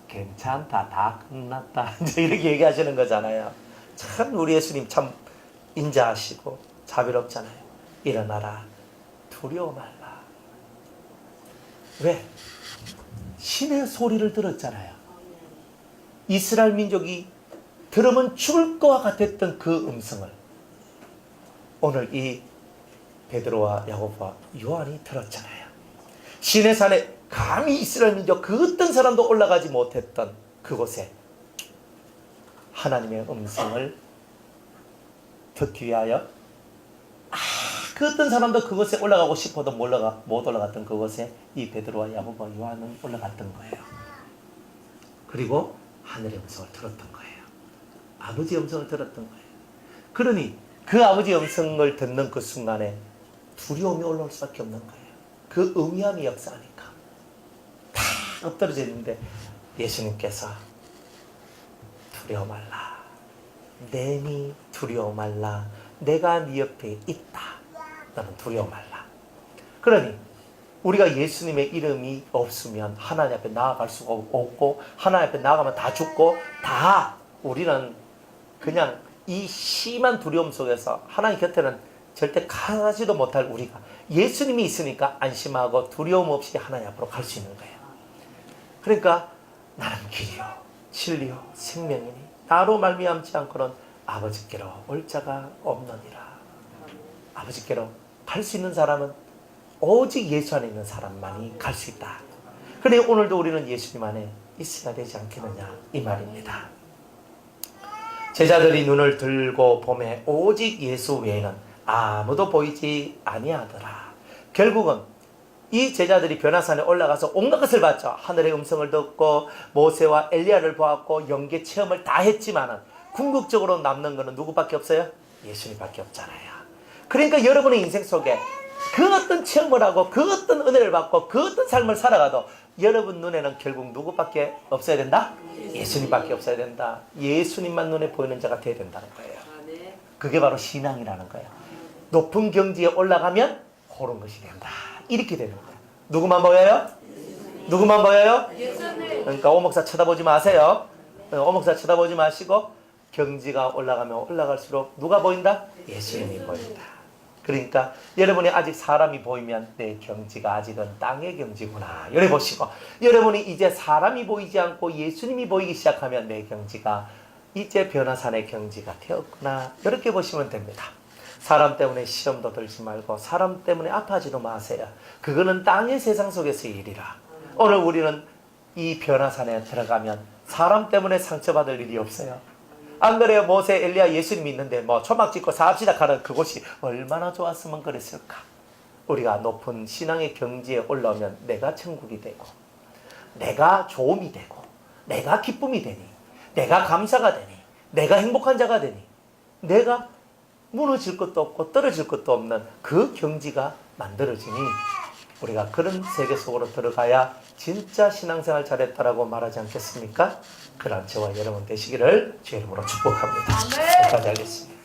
괜찮다, 다 끝났다 이제 이렇게 얘기하시는 거잖아요. 참 우리 예수님 참 인자하시고 자비롭잖아요. 일어나라, 두려워 말라. 왜? 신의 소리를 들었잖아요. 이스라엘 민족이 들으면 죽을 것과 같았던 그 음성을 오늘 이 베드로와 야고보와 요한이 들었잖아요. 시내 산에 감히 이스라엘 민족 그 어떤 사람도 올라가지 못했던 그곳에 하나님의 음성을 듣기 위하여 그 어떤 사람도 그곳에 올라가고 싶어도 못 올라갔던 그곳에 이 베드로와 야고보와 요한은 올라갔던 거예요. 그리고 하늘의 음성을 들었던 거예요. 아버지의 음성을 들었던 거예요. 그러니 그 아버지의 음성을 듣는 그 순간에 두려움이 올라올 수밖에 없는 거예요. 그 음미함이 역사하니까 다 엎드러져 있는데 예수님께서 두려워 말라, 내니 두려워 말라, 내가 네 옆에 있다, 너는 두려워 말라. 그러니 우리가 예수님의 이름이 없으면 하나님 앞에 나아갈 수가 없고, 하나님 앞에 나아가면 다 죽고, 다 우리는 그냥 이 심한 두려움 속에서 하나님 곁에는 절대 가지도 못할 우리가 예수님이 있으니까 안심하고 두려움 없이 하나님 앞으로 갈 수 있는 거예요. 그러니까 나는 길이요 진리요 생명이니 나로 말미암지 않고는 아버지께로 올 자가 없느니라. 아버지께로 갈 수 있는 사람은 오직 예수 안에 있는 사람만이 갈 수 있다. 그래 오늘도 우리는 예수님 안에 있어야 되지 않겠느냐 이 말입니다. 제자들이 눈을 들고 보매 오직 예수 외에는 아무도 보이지 아니하더라. 결국은 이 제자들이 변화산에 올라가서 온갖 것을 봤죠. 하늘의 음성을 듣고 모세와 엘리야를 보았고 영계 체험을 다 했지만은 궁극적으로 남는 것은 누구밖에 없어요? 예수님밖에 없잖아요. 그러니까 여러분의 인생 속에 그 어떤 체험을 하고 그 어떤 은혜를 받고 그 어떤 삶을 살아가도 여러분 눈에는 결국 누구밖에 없어야 된다? 예수님밖에 없어야 된다. 예수님만 눈에 보이는 자가 되어야 된다는 거예요. 그게 바로 신앙이라는 거예요. 높은 경지에 올라가면 그런 것이 된다. 이렇게 되는 거예요. 누구만 보여요? 누구만 보여요? 예수님. 그러니까 오목사 쳐다보지 마세요. 오목사 쳐다보지 마시고 경지가 올라가면 올라갈수록 누가 보인다? 예수님이 보인다. 그러니까 여러분이 아직 사람이 보이면 내 경지가 아직은 땅의 경지구나. 이래 보시고 여러분이 이제 사람이 보이지 않고 예수님이 보이기 시작하면 내 경지가 이제 변화산의 경지가 되었구나. 이렇게 보시면 됩니다. 사람 때문에 시험도 들지 말고 사람 때문에 아파하지도 마세요. 그거는 땅의 세상 속에서의 일이라. 오늘 우리는 이 변화산에 들어가면 사람 때문에 상처받을 일이 없어요. 안 그래요? 모세, 엘리야, 예수님이 있는데 뭐 초막 짓고 사업 시작하는 그곳이 얼마나 좋았으면 그랬을까. 우리가 높은 신앙의 경지에 올라오면 내가 천국이 되고 내가 좋음이 되고 내가 기쁨이 되니 내가 감사가 되니 내가 행복한 자가 되니 내가 무너질 것도 없고 떨어질 것도 없는 그 경지가 만들어지니 우리가 그런 세계 속으로 들어가야 진짜 신앙생활 잘했다라고 말하지 않겠습니까? 그런 저와 여러분 되시기를 주의 이름으로 축복합니다. 아멘. 여기까지 하겠습니다.